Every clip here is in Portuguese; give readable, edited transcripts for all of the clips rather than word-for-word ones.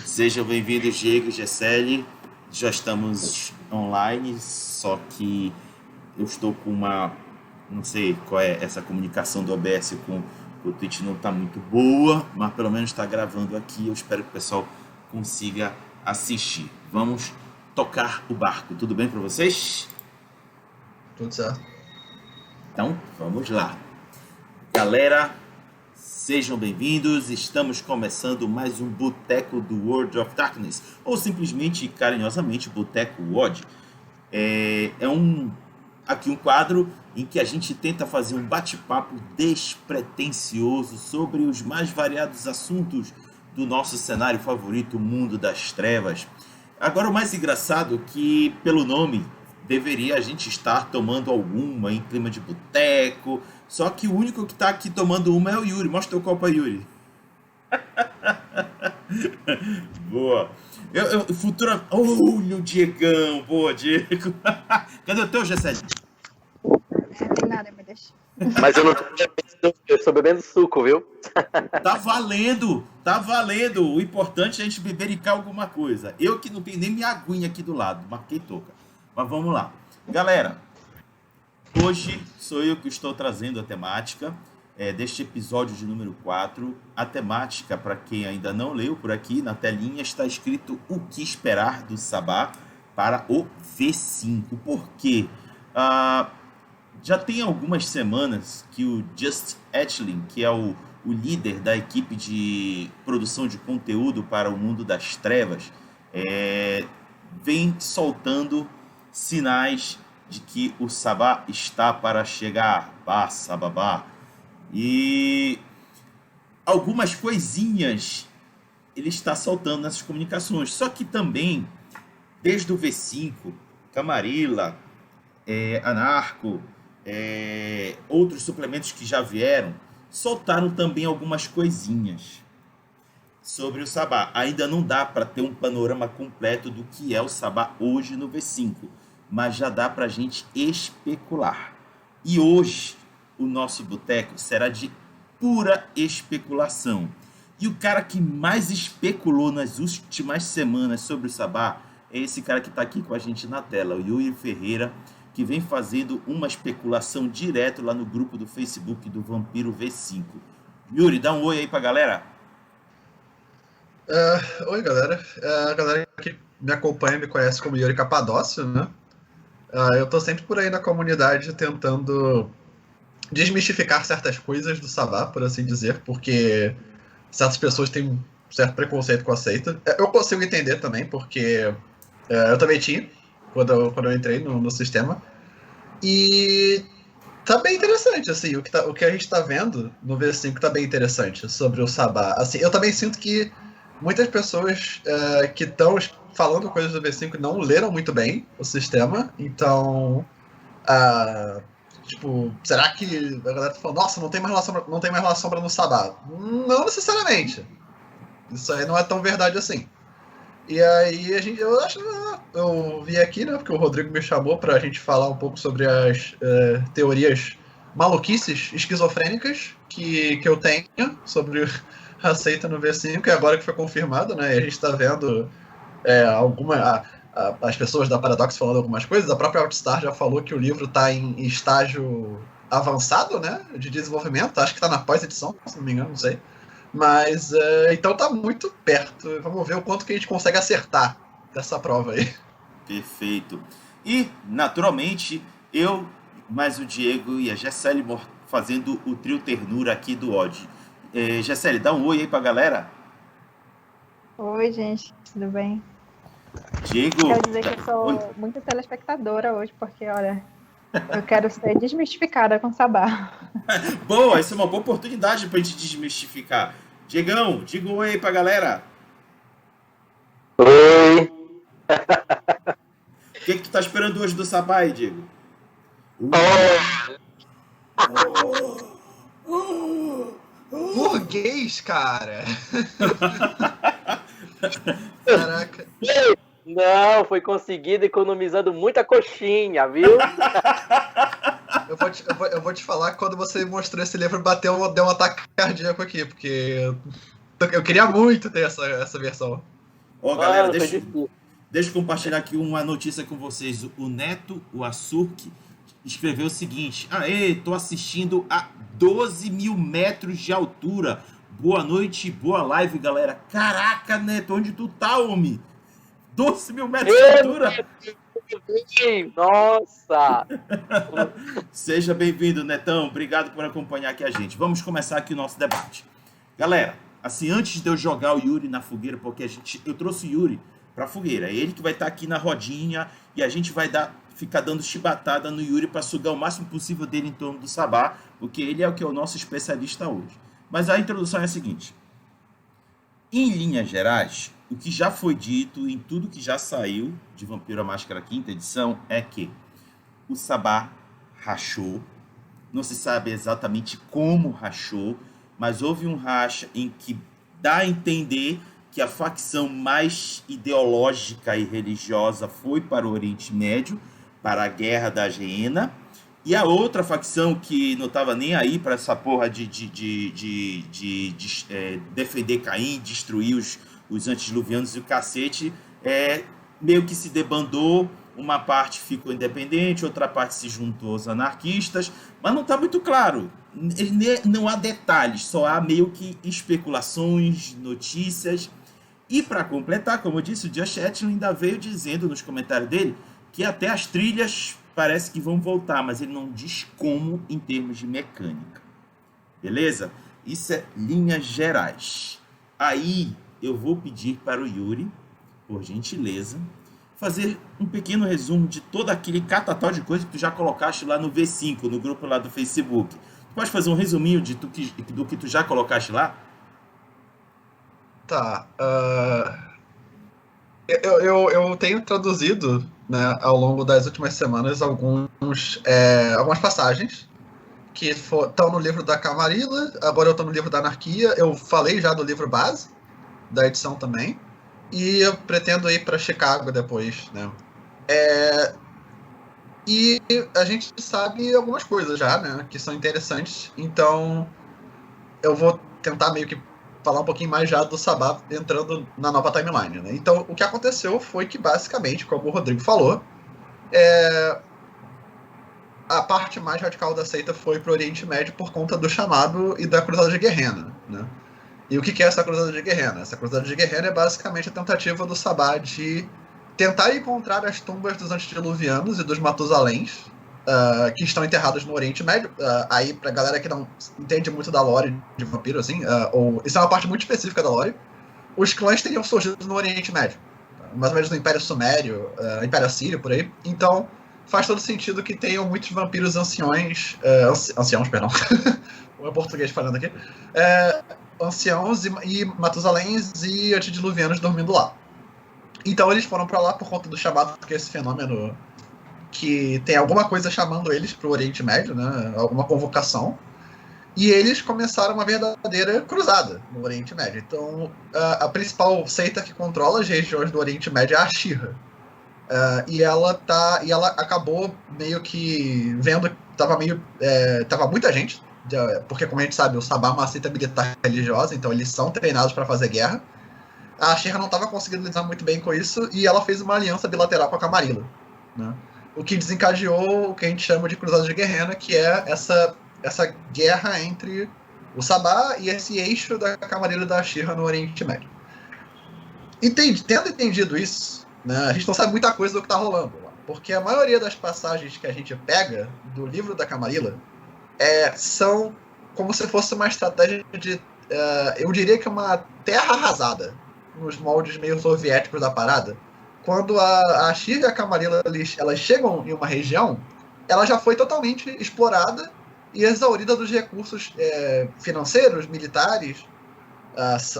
Sejam bem-vindos, Diego e Gessele. Já estamos online, só que eu estou com uma. Não sei qual é essa comunicação do OBS com o Twitch, não está muito boa, mas pelo menos está gravando aqui. Eu espero que o pessoal consiga assistir. Vamos tocar o barco. Tudo bem para vocês? Tudo certo. Então, vamos lá. Galera, sejam bem-vindos. Estamos começando mais um Boteco do World of Darkness, ou simplesmente, carinhosamente, Boteco WOD. Aqui um quadro em que a gente tenta fazer um bate-papo despretensioso sobre os mais variados assuntos do nosso cenário favorito, o mundo das trevas. Agora, o mais engraçado é que, pelo nome, deveria a gente estar tomando alguma em clima de boteco, só que o único que está aqui tomando uma é o Yuri. Mostra o copo aí, Yuri. Boa. Futura... Olha o Diegão. Boa, Diego. Cadê o teu, Gessele? Não tem nada, me deixa. Mas eu não tô bebendo, eu estou bebendo suco, viu? Tá valendo, tá valendo. O importante é a gente bebericar alguma coisa. Eu que não tenho nem minha aguinha aqui do lado, marquei touca. Mas vamos lá. Galera, hoje sou eu que estou trazendo a temática deste episódio de número 4. A temática, para quem ainda não leu, por aqui na telinha está escrito o que esperar do Sabá para o V5. Por quê? Já tem algumas semanas que o Just Etchlin, que é o líder da equipe de produção de conteúdo para o mundo das trevas, vem soltando sinais de que o Sabá está para chegar. Bah, Sababá. E algumas coisinhas ele está soltando nessas comunicações. Só que também, desde o V5, Camarilla, Anarco, outros suplementos que já vieram, soltaram também algumas coisinhas sobre o Sabá. Ainda não dá para ter um panorama completo do que é o Sabá hoje no V5, mas já dá para a gente especular. E hoje o nosso boteco será de pura especulação. E o cara que mais especulou nas últimas semanas sobre o Sabá é esse cara que está aqui com a gente na tela, o Yuri Ferreira, que vem fazendo uma especulação direto lá no grupo do Facebook do Vampiro V5. Yuri, dá um oi aí pra galera. Oi, galera. A galera que me acompanha me conhece como Yuri Capadócio, né? Eu tô sempre por aí na comunidade tentando desmistificar certas coisas do Sabá, por assim dizer, porque certas pessoas têm um certo preconceito com a seita. Eu consigo entender também, porque eu também tinha, quando eu entrei no sistema. E tá bem interessante, assim, o que a gente tá vendo no V5 tá bem interessante sobre o Sabá. Assim, eu também sinto que muitas pessoas que estão falando coisas do V5 não leram muito bem o sistema, então tipo, será que a galera tá falando, nossa, não tem mais La Sombra no Sabá? Não necessariamente. Isso aí não é tão verdade assim. E aí eu vim aqui, né, porque o Rodrigo me chamou pra gente falar um pouco sobre as teorias maluquices esquizofrênicas que eu tenho sobre a seita no V5, e agora que foi confirmado, né, e a gente tá vendo as pessoas da Paradox falando algumas coisas. A própria Outstar já falou que o livro tá em estágio avançado, né, de desenvolvimento, acho que tá na pós-edição, se não me engano, não sei. Mas, então tá muito perto. Vamos ver o quanto que a gente consegue acertar dessa prova aí. Perfeito. E, naturalmente, eu, mais o Diego e a Gessele fazendo o trio ternura aqui do OD. Gessele, dá um oi aí pra galera. Oi, gente, tudo bem? Diego. Quero dizer que eu sou muito telespectadora hoje, porque, olha, eu quero ser desmistificada com Sabá. Boa, essa é uma boa oportunidade pra gente desmistificar. Diegão, diga um oi aí pra galera. Oi! O que tu tá esperando hoje do Sabá aí, Diego? Burguês, cara! Caraca. Não, foi conseguido economizando muita coxinha, viu? Eu vou te falar que quando você mostrou esse livro, deu um ataque cardíaco aqui, porque Eu queria muito ter essa versão. Ó, galera, Mano, foi deixa difícil. eu compartilhar aqui uma notícia com vocês. O Neto, o Asurk, escreveu o seguinte: Aê, tô assistindo a 12 mil metros de altura. Boa noite, boa live, galera. Caraca, Neto, onde tu tá, homem? 12 mil metros de altura? Nossa! Seja bem-vindo, Netão. Obrigado por acompanhar aqui a gente. Vamos começar aqui o nosso debate. Galera, assim, antes de eu jogar o Yuri na fogueira, porque eu trouxe o Yuri pra fogueira. É ele que vai estar aqui na rodinha e a gente vai ficar dando chibatada no Yuri para sugar o máximo possível dele em torno do Sabá, porque ele é o nosso especialista hoje. Mas a introdução é a seguinte: em linhas gerais, o que já foi dito em tudo que já saiu de Vampiro à Máscara quinta edição é que o Sabá rachou. Não se sabe exatamente como rachou, mas houve um racha em que dá a entender que a facção mais ideológica e religiosa foi para o Oriente Médio, para a Guerra da Gehenna, e a outra facção que não estava nem aí para essa porra de defender Caim, destruir os antediluvianos e o cacete, meio que se debandou. Uma parte ficou independente, outra parte se juntou aos anarquistas, mas não está muito claro. Não há detalhes, só há meio que especulações, notícias. E para completar, como eu disse, o Josh Etchell ainda veio dizendo nos comentários dele que até as trilhas parece que vão voltar, mas ele não diz como em termos de mecânica. Beleza? Isso é linhas gerais. Aí eu vou pedir para o Yuri, por gentileza, fazer um pequeno resumo de todo aquele catatal de coisa que tu já colocaste lá no V5, no grupo lá do Facebook. Tu pode fazer um resuminho do que tu já colocaste lá? Tá. Eu tenho traduzido, né, ao longo das últimas semanas algumas passagens que estão no livro da Camarilla. Agora eu estou no livro da Anarquia. Eu falei já do livro base, da edição também. E eu pretendo ir para Chicago depois, né? E a gente sabe algumas coisas já, né? Que são interessantes. Então, eu vou tentar meio que falar um pouquinho mais já do Sabá entrando na nova timeline, né? Então, o que aconteceu foi que, basicamente, como o Rodrigo falou, a parte mais radical da seita foi pro Oriente Médio por conta do chamado e da Cruzada de Gehenna, né? E o que é essa Cruzada de Gehenna? Essa Cruzada de Gehenna é basicamente a tentativa do Sabá de tentar encontrar as tumbas dos antediluvianos e dos Matusaléns, que estão enterrados no Oriente Médio. Aí, pra galera que não entende muito da lore de vampiro, assim, isso é uma parte muito específica da lore, os clãs teriam surgido no Oriente Médio, mais ou menos no Império Sumério, Império Assírio, por aí. Então, faz todo sentido que tenham muitos vampiros anciões, perdão, o meu português falando aqui, anciãos e Matusaléns e antediluvianos dormindo lá. Então eles foram para lá por conta do chamado, que é esse fenômeno que tem alguma coisa chamando eles para o Oriente Médio, né? Alguma convocação. E eles começaram uma verdadeira cruzada no Oriente Médio. Então a principal seita que controla as regiões do Oriente Médio é a Ashira. E ela acabou meio que vendo que tava muita gente, porque como a gente sabe, o Sabá é uma seita militar religiosa, então eles são treinados para fazer guerra. A Ashira não estava conseguindo lidar muito bem com isso e ela fez uma aliança bilateral com a Camarilla, né? O que desencadeou o que a gente chama de Cruzada de Gehenna, que é essa guerra entre o Sabá e esse eixo da Camarilla e da Ashira no Oriente Médio. Tendo entendido isso, né, a gente não sabe muita coisa do que está rolando lá, porque a maioria das passagens que a gente pega do livro da Camarilla são como se fosse uma estratégia de, eu diria que uma terra arrasada, nos moldes meio soviéticos da parada. Quando a Ashira e a Camarilla elas chegam em uma região, ela já foi totalmente explorada e exaurida dos recursos financeiros, militares,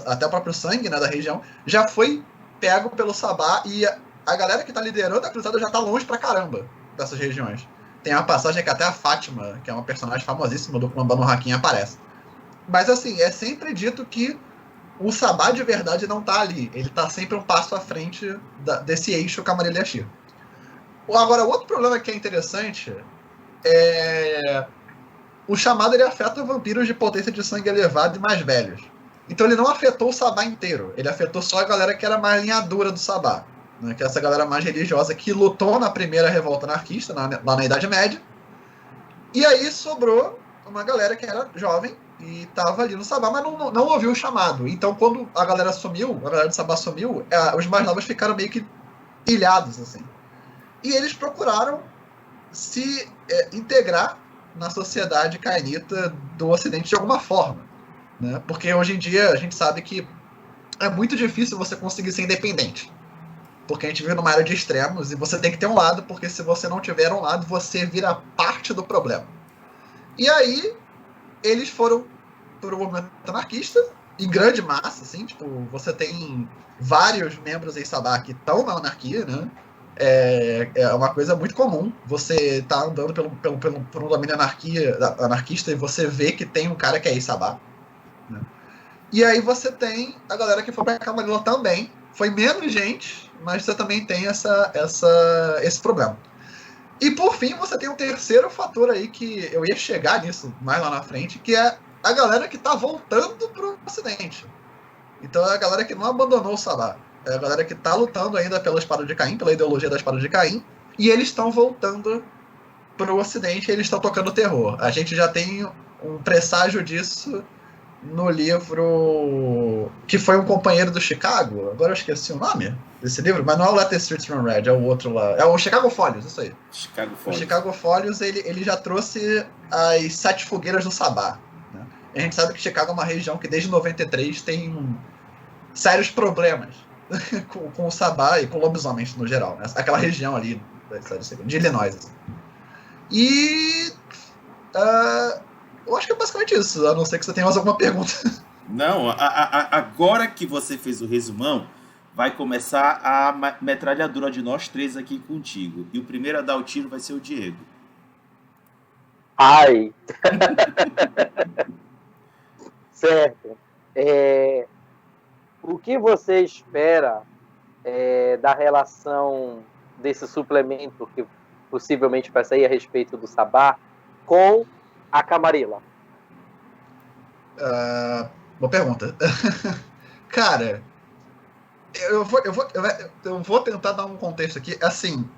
até o próprio sangue, né, da região, já foi pego pelo Sabá e a galera que está liderando a cruzada já está longe pra caramba dessas regiões. Tem uma passagem que até a Fátima, que é uma personagem famosíssima do Clã Banu Haqim, aparece. Mas assim, é sempre dito que o Sabá de verdade não tá ali. Ele tá sempre um passo à frente desse eixo Camarilla e Ashira. Agora, outro problema que é interessante o chamado ele afeta vampiros de potência de sangue elevada e mais velhos. Então ele não afetou o Sabá inteiro, ele afetou só a galera que era mais linha dura do Sabá, né? Que é essa galera mais religiosa que lutou na primeira revolta anarquista, lá na Idade Média. E aí sobrou uma galera que era jovem e estava ali no Sabá, mas não ouviu o chamado. Então quando a galera sumiu, a galera do Sabá sumiu, os mais novos ficaram meio que ilhados, assim. E eles procuraram se integrar na sociedade cainita do Ocidente de alguma forma, né? Porque hoje em dia a gente sabe que é muito difícil você conseguir ser independente. Porque a gente vive numa era de extremos e você tem que ter um lado, porque se você não tiver um lado, você vira parte do problema. E aí, eles foram pro movimento anarquista, em grande massa, assim, tipo, você tem vários membros em Sabá que estão na anarquia, né? É uma coisa muito comum. Você tá andando por um domínio anarquista e você vê que tem um cara que é ex-Sabá, né? E aí você tem a galera que foi pra Camarilla também. Foi menos gente, mas você também tem esse problema. E por fim, você tem um terceiro fator aí que eu ia chegar nisso mais lá na frente, que é a galera que tá voltando pro Ocidente. Então é a galera que não abandonou o Sabá. É a galera que tá lutando ainda pela Espada de Caim, pela ideologia da Espada de Caim, e eles estão voltando pro Ocidente e eles estão tocando terror. A gente já tem um presságio disso no livro que foi um companheiro do Chicago, agora eu esqueci o nome desse livro, mas não é o Let the Streets Run Red, é o outro lá, é o Chicago Folios, isso aí. O Chicago Folios, ele já trouxe as 7 fogueiras do Sabá, né? A gente sabe que Chicago é uma região que desde 93 tem sérios problemas com o Sabá e com lobisomens no geral, né? Aquela região ali de Illinois, assim. E eu acho que é basicamente isso, a não ser que você tenha mais alguma pergunta. Não, agora que você fez o resumão, vai começar a metralhadora de nós três aqui contigo. E o primeiro a dar o tiro vai ser o Diego. Ai! Certo. O que você espera da relação desse suplemento que possivelmente vai sair a respeito do Sabá com a Camarilla? Boa pergunta. Cara, eu vou tentar dar um contexto aqui. Assim,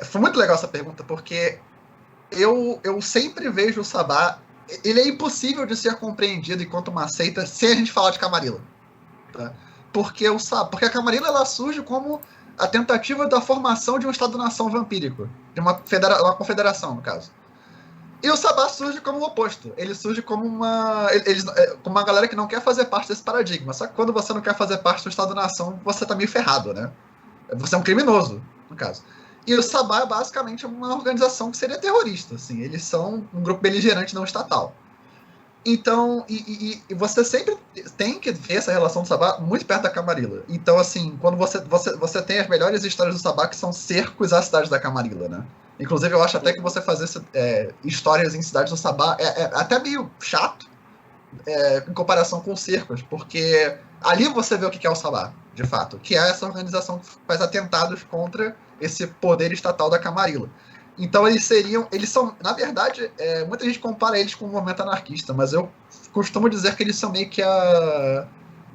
foi muito legal essa pergunta, porque eu sempre vejo o Sabá. Ele é impossível de ser compreendido enquanto uma seita sem a gente falar de Camarilla. Tá? Porque a Camarilla ela surge como a tentativa da formação de um Estado-nação vampírico. De uma confederação, no caso. E o Sabá surge como o oposto. Ele surge como uma galera que não quer fazer parte desse paradigma. Só que quando você não quer fazer parte do Estado-nação, você tá meio ferrado, né? Você é um criminoso, no caso. E o Sabá é basicamente uma organização que seria terrorista. Assim. Eles são um grupo beligerante não estatal. Então, e você sempre tem que ver essa relação do Sabá muito perto da Camarilla. Então, assim, quando você tem as melhores histórias do Sabá que são cercos à cidade da Camarilla, né? Inclusive, eu acho até que você fazer histórias em cidades do Sabá é até meio chato em comparação com cercos, porque ali você vê o que é o Sabá, de fato, que é essa organização que faz atentados contra esse poder estatal da Camarilla. Então eles são, na verdade, muita gente compara eles com o movimento anarquista, mas eu costumo dizer que eles são meio que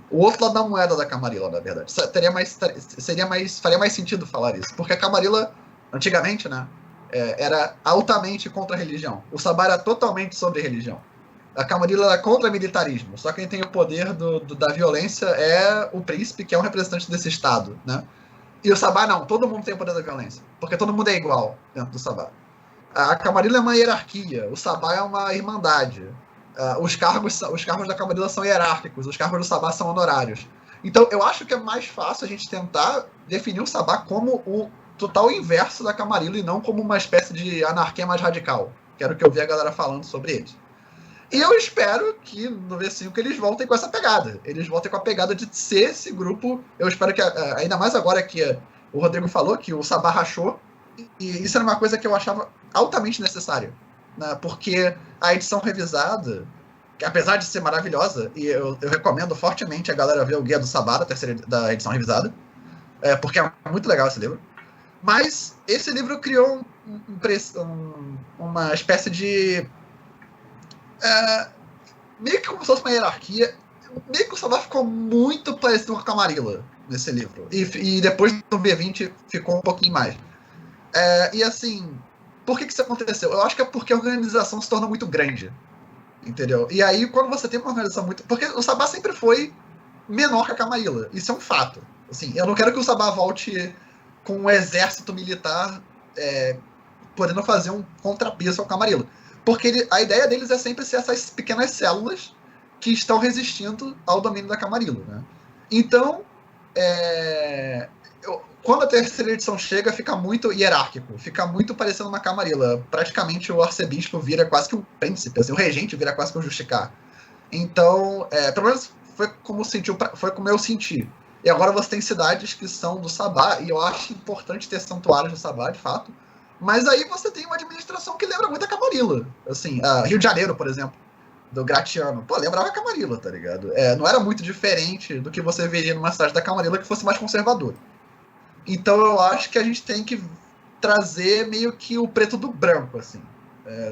o outro lado da moeda da Camarilla, na verdade. Faria mais sentido falar isso, porque a Camarilla, antigamente, né, era altamente contra a religião. O Sabá era totalmente sobre religião. A Camarilla era contra militarismo, só quem tem o poder da violência é o príncipe, que é um representante desse estado, né? E o Sabá não, todo mundo tem o poder da violência, porque todo mundo é igual dentro do Sabá. A Camarilla é uma hierarquia, o Sabá é uma irmandade. Os cargos da Camarilla são hierárquicos, os cargos do Sabá são honorários. Então eu acho que é mais fácil a gente tentar definir o Sabá como o total inverso da Camarilla e não como uma espécie de anarquia mais radical, que era o que eu vi a galera falando sobre eles. E eu espero que no V5 eles voltem com essa pegada. Eles voltem com a pegada de ser esse grupo. Eu espero que, ainda mais agora que o Rodrigo falou, que o Sabá rachou. E isso era uma coisa que eu achava altamente necessária. Né? Porque a edição revisada, que apesar de ser maravilhosa, e eu recomendo fortemente a galera ver o Guia do Sabá, da edição revisada, porque é muito legal esse livro. Mas esse livro criou uma espécie de... meio que como se fosse uma hierarquia. meio que o Sabá ficou muito parecido com a Camarilla nesse livro. E depois no V20 ficou um pouquinho mais. E assim, por que isso aconteceu? Eu acho que é porque a organização se torna muito grande. Entendeu? E aí, quando você tem uma organização muito... Porque o Sabá sempre foi menor que a Camarilla. Isso é um fato. Assim, eu não quero que o Sabá volte com um exército militar podendo fazer um contrapeso ao Camarilla. Porque a ideia deles é sempre ser essas pequenas células que estão resistindo ao domínio da Camarilla, né? Então, quando a terceira edição chega, fica muito hierárquico, fica muito parecendo uma Camarilla. Praticamente o arcebispo vira quase que um príncipe, assim, o regente vira quase que um justicar. Então, pelo menos foi como eu senti. E agora você tem cidades que são do Sabá, e eu acho importante ter santuários do Sabá, de fato. Mas aí você tem uma administração que lembra muito a Camarilla. Assim, Rio de Janeiro, por exemplo, do Gratiano. Pô, lembrava a Camarilla, tá ligado? Não era muito diferente do que você veria numa cidade da Camarilla que fosse mais conservadora. Então eu acho que a gente tem que trazer meio que o preto do branco, assim.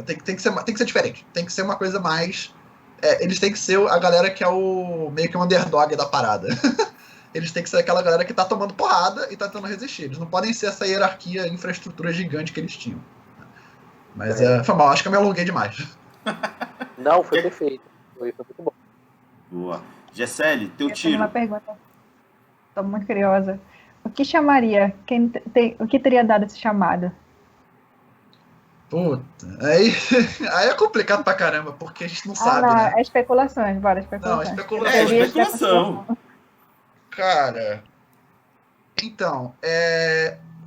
Tem que ser diferente. Tem que ser uma coisa mais... eles têm que ser a galera que é meio que o underdog da parada. Eles têm que ser aquela galera que tá tomando porrada e tá tentando resistir. Eles não podem ser essa hierarquia, infraestrutura gigante que eles tinham. Mas foi mal, acho que eu me alonguei demais. Não, foi perfeito. Foi muito bom. Boa. Gessele, teu Eu tenho tiro. uma pergunta. Estou muito curiosa. O que chamaria? O que teria dado esse chamado? Puta, aí é complicado pra caramba, porque a gente não sabe, não, né? é especulações, bora, Não, especulações. especulação. Eu vi aqui a Especulação. Cara, então,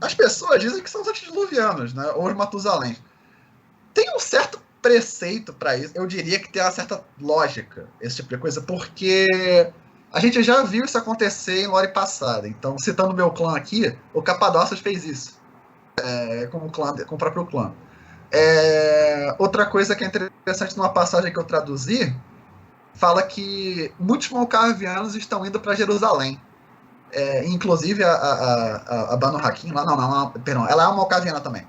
as pessoas dizem que são os antediluvianos, né? Ou os Matusalém. Tem um certo preceito pra isso. Eu diria que tem uma certa lógica, esse tipo de coisa, porque a gente já viu isso acontecer em lore passada. Então, citando meu clã aqui, o Capadócios fez isso. Com o próprio clã. Outra coisa que é interessante numa passagem que eu traduzi, fala que muitos malcavianos estão indo para Jerusalém. Inclusive a Banu Hakim, perdão, ela é uma malcaviana também.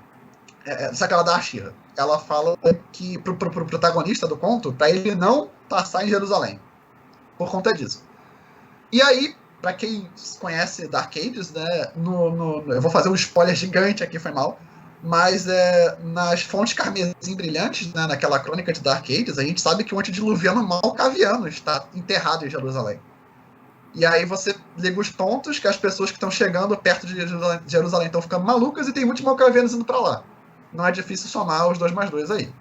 Só que ela dá a Shira. Ela fala que pro protagonista do conto, para ele não passar em Jerusalém. Por conta disso. E aí, para quem conhece Dark Ages, né, eu vou fazer um spoiler gigante aqui, foi mal. Mas nas fontes carmesim brilhantes, né, naquela crônica de Dark Ages, a gente sabe que o antediluviano malcaviano está enterrado em Jerusalém. E aí você liga os pontos que as pessoas que estão chegando perto de Jerusalém estão ficando malucas e tem muitos malcavianos indo para lá. Não é difícil somar os 2 mais 2 aí.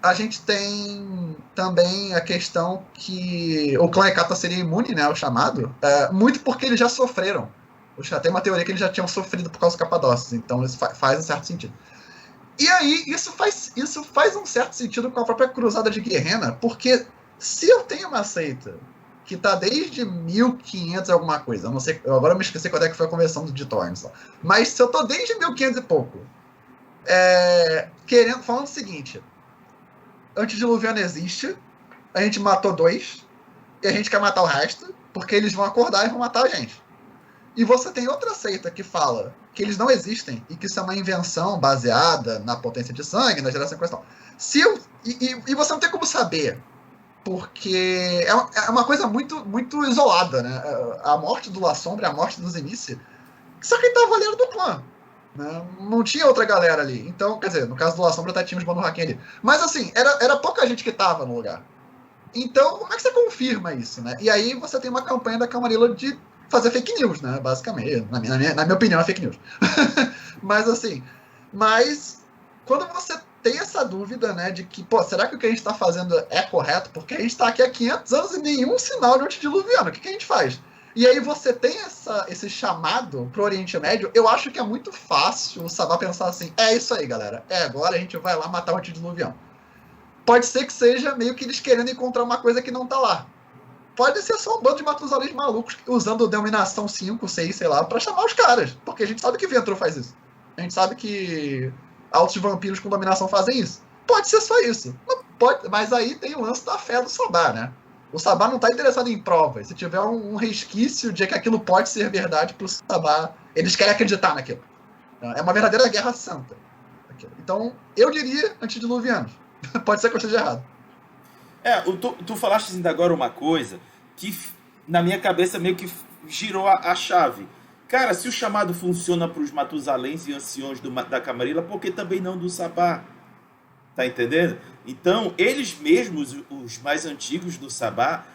A gente tem também a questão que o clã Hecata seria imune, né, ao chamado, muito porque eles já sofreram. Tem uma teoria que eles já tinham sofrido por causa dos Capadócios, então isso faz um certo sentido. E aí, isso faz um certo sentido com a própria Cruzada de Guerrena, porque se eu tenho uma seita que está desde 1500 alguma coisa, eu não sei, agora eu me esqueci quando é que foi a conversão de Thorns, mas se eu tô desde 1500 e pouco, falando o seguinte, antediluviano existe, a gente matou 2, e a gente quer matar o resto, porque eles vão acordar e vão matar a gente. E você tem outra seita que fala que eles não existem e que isso é uma invenção baseada na potência de sangue, na geração em questão. E você não tem como saber, porque é uma coisa muito, muito isolada, né? A morte do La Sombra e a morte dos Inici, só quem tava ali era do clã. Né? Não tinha outra galera ali. Então, quer dizer, no caso do La Sombra até tinha os Banu Hakim ali. Mas assim, era pouca gente que tava no lugar. Então, como é que você confirma isso, né? E aí você tem uma campanha da Camarilla de fazer fake news, né? Basicamente. Na minha opinião, é fake news. Mas quando você tem essa dúvida, né, de que, será que o que a gente está fazendo é correto? Porque a gente está aqui há 500 anos e nenhum sinal de antediluviano. O que a gente faz? E aí você tem esse chamado pro Oriente Médio, eu acho que é muito fácil o Sabá pensar assim, é isso aí, galera. Agora a gente vai lá matar o antediluviano. Pode ser que seja meio que eles querendo encontrar uma coisa que não tá lá. Pode ser só um bando de Matusalém malucos usando Dominação 5, 6, sei lá, pra chamar os caras. Porque a gente sabe que Ventru faz isso. A gente sabe que altos vampiros com dominação fazem isso. Pode ser só isso. Mas aí tem o lance da fé do Sabá, né? O Sabá não tá interessado em provas. Se tiver um resquício de que aquilo pode ser verdade pro Sabá, eles querem acreditar naquilo. É uma verdadeira guerra santa. Então, eu diria antediluvianos. Pode ser que eu esteja errado. Tu falaste ainda agora uma coisa que na minha cabeça meio que girou a chave. Cara, se o chamado funciona para os Matusaléns e anciões da Camarilla, por que também não do Sabá? Tá entendendo? Então, eles mesmos, os mais antigos do Sabá,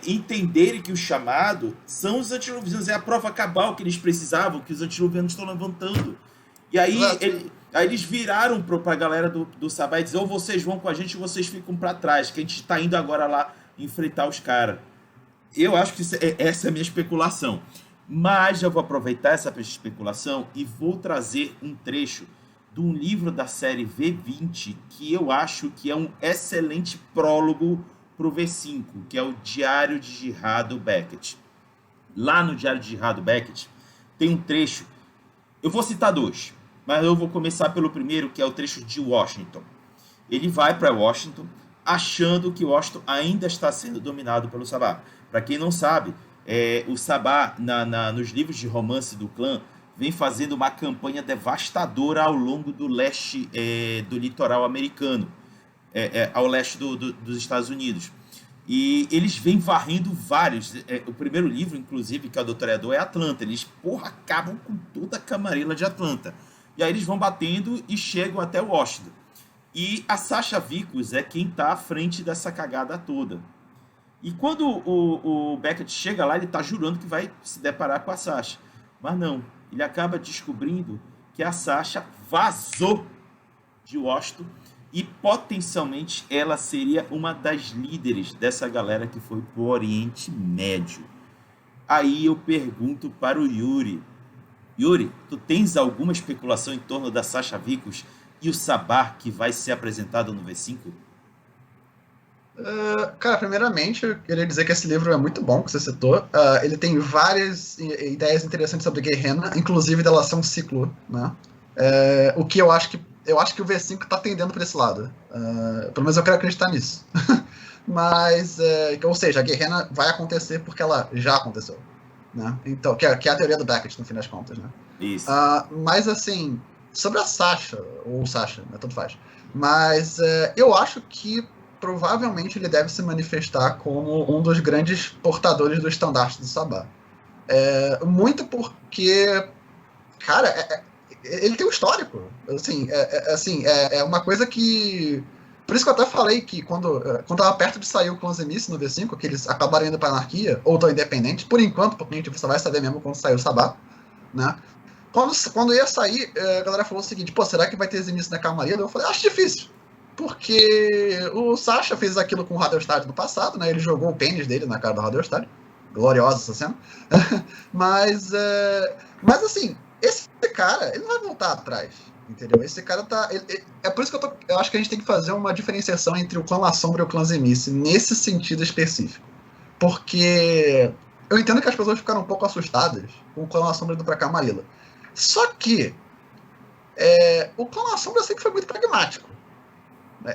entenderem que o chamado são os antiluvianos, é a prova cabal que eles precisavam, que os antiluvianos estão levantando. E aí, aí eles viraram para a galera do Sabá e dizer, ou vocês vão com a gente ou vocês ficam para trás, que a gente está indo agora lá enfrentar os caras. Eu acho que essa é a minha especulação. Mas eu vou aproveitar essa especulação e vou trazer um trecho de um livro da série V20 que eu acho que é um excelente prólogo para o V5, que é o Diário de Gerardo Beckett. Lá no Diário de Gerardo Beckett tem um trecho, eu vou citar dois, mas eu vou começar pelo primeiro, que é o trecho de Washington. Ele vai para Washington achando que Washington ainda está sendo dominado pelo Sabá. Para quem não sabe, o Sabá, nos livros de romance do clã, vem fazendo uma campanha devastadora ao longo do leste do litoral americano, ao leste dos Estados Unidos. E eles vêm varrendo vários. O primeiro livro, inclusive, que é o do Toreador, é Atlanta. Eles, acabam com toda a Camarilla de Atlanta. E aí eles vão batendo e chegam até Washington. E a Sasha Vicus é quem está à frente dessa cagada toda. E quando o Beckett chega lá, ele está jurando que vai se deparar com a Sasha. Mas não, ele acaba descobrindo que a Sasha vazou de Washington e potencialmente ela seria uma das líderes dessa galera que foi para o Oriente Médio. Aí eu pergunto para o Yuri. Yuri, tu tens alguma especulação em torno da Sasha Vicus e o Sabá que vai ser apresentado no V5? Cara, primeiramente, eu queria dizer que esse livro é muito bom, que você citou. Ele tem várias ideias interessantes sobre Gehenna, inclusive dela ser um ciclo, né? O que eu acho que o V5 tá tendendo para esse lado. Pelo menos eu quero acreditar nisso. Mas, ou seja, a Gehenna vai acontecer porque ela já aconteceu, né? Então, que é a teoria do Beckett, no fim das contas, né? Isso. Mas, assim, sobre a Sasha, ou Sasha, né, tanto faz. Mas eu acho que provavelmente ele deve se manifestar como um dos grandes portadores do estandarte do Sabá. Muito porque, cara, ele tem um histórico. Assim, é uma coisa que... Por isso que eu até falei que quando tava perto de sair o Clã Zemice no V5, que eles acabaram indo pra Anarquia, ou tão independentes, por enquanto, porque a gente só vai saber mesmo quando sair o Sabá, né? Quando ia sair, a galera falou o seguinte, será que vai ter Zemice na Camarilla? Eu falei, acho difícil. Porque o Sasha fez aquilo com o Radelstad no passado, né? Ele jogou o pênis dele na cara do Radelstad. Gloriosa essa cena. mas assim, esse cara, ele não vai voltar atrás, entendeu? Esse cara tá... é por isso que eu acho que a gente tem que fazer uma diferenciação entre o Clã La Sombra e o Clã Zemice, nesse sentido específico. Porque eu entendo que as pessoas ficaram um pouco assustadas com o Clã La Sombra indo pra Camarilla. Só que o Clã La Sombra sempre foi muito pragmático.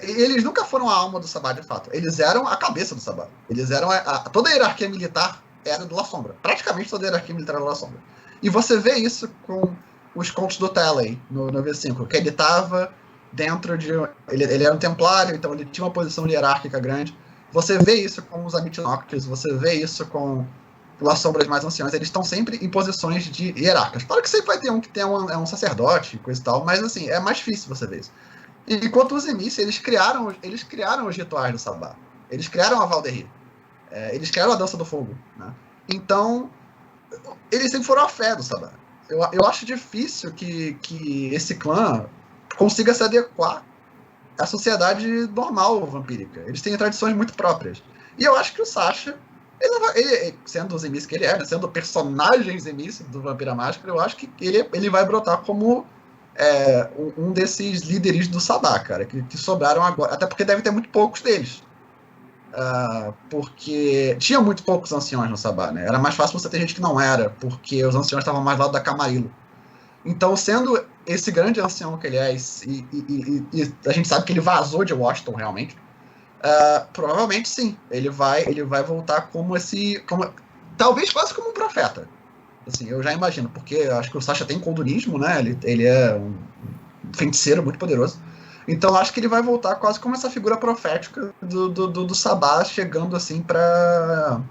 Eles nunca foram a alma do Sabá, de fato. Eles eram a cabeça do Sabá. Eles eram toda a hierarquia militar era do La Sombra. Praticamente toda a hierarquia militar era do La Sombra. E você vê isso com os contos do Talley no V5, que ele estava dentro de... Ele era um templário, então ele tinha uma posição hierárquica grande. Você vê isso com os Amit Noctis, você vê isso com as sombras mais anciãs. Eles estão sempre em posições de hierarcas. Claro que sempre vai ter um que tem um sacerdote, coisa e tal, mas assim, é mais difícil você ver isso. Enquanto os Zemice, eles criaram os rituais do Sabá. Eles criaram a Valderir. Eles criaram a Dança do Fogo, né? Então, eles sempre foram a fé do Sabá. Eu acho difícil que esse clã consiga se adequar à sociedade normal vampírica. Eles têm tradições muito próprias. E eu acho que o Sasha, ele sendo o Zemice que ele é, sendo o personagem Zemice do Vampira Máscara, eu acho que ele vai brotar como um desses líderes do Sabá, cara, que sobraram agora. Até porque deve ter muito poucos deles. Porque tinha muito poucos anciões no Sabá, né? Era mais fácil você ter gente que não era, porque os anciões estavam mais do lado da Camarilla. Então, sendo esse grande ancião que ele é, e a gente sabe que ele vazou de Washington realmente, provavelmente sim, ele vai voltar como talvez quase como um profeta. Assim, eu já imagino, porque eu acho que o Sasha tem condunismo, né? Ele é um feiticeiro muito poderoso. Então acho que ele vai voltar quase como essa figura profética do Sabá chegando assim para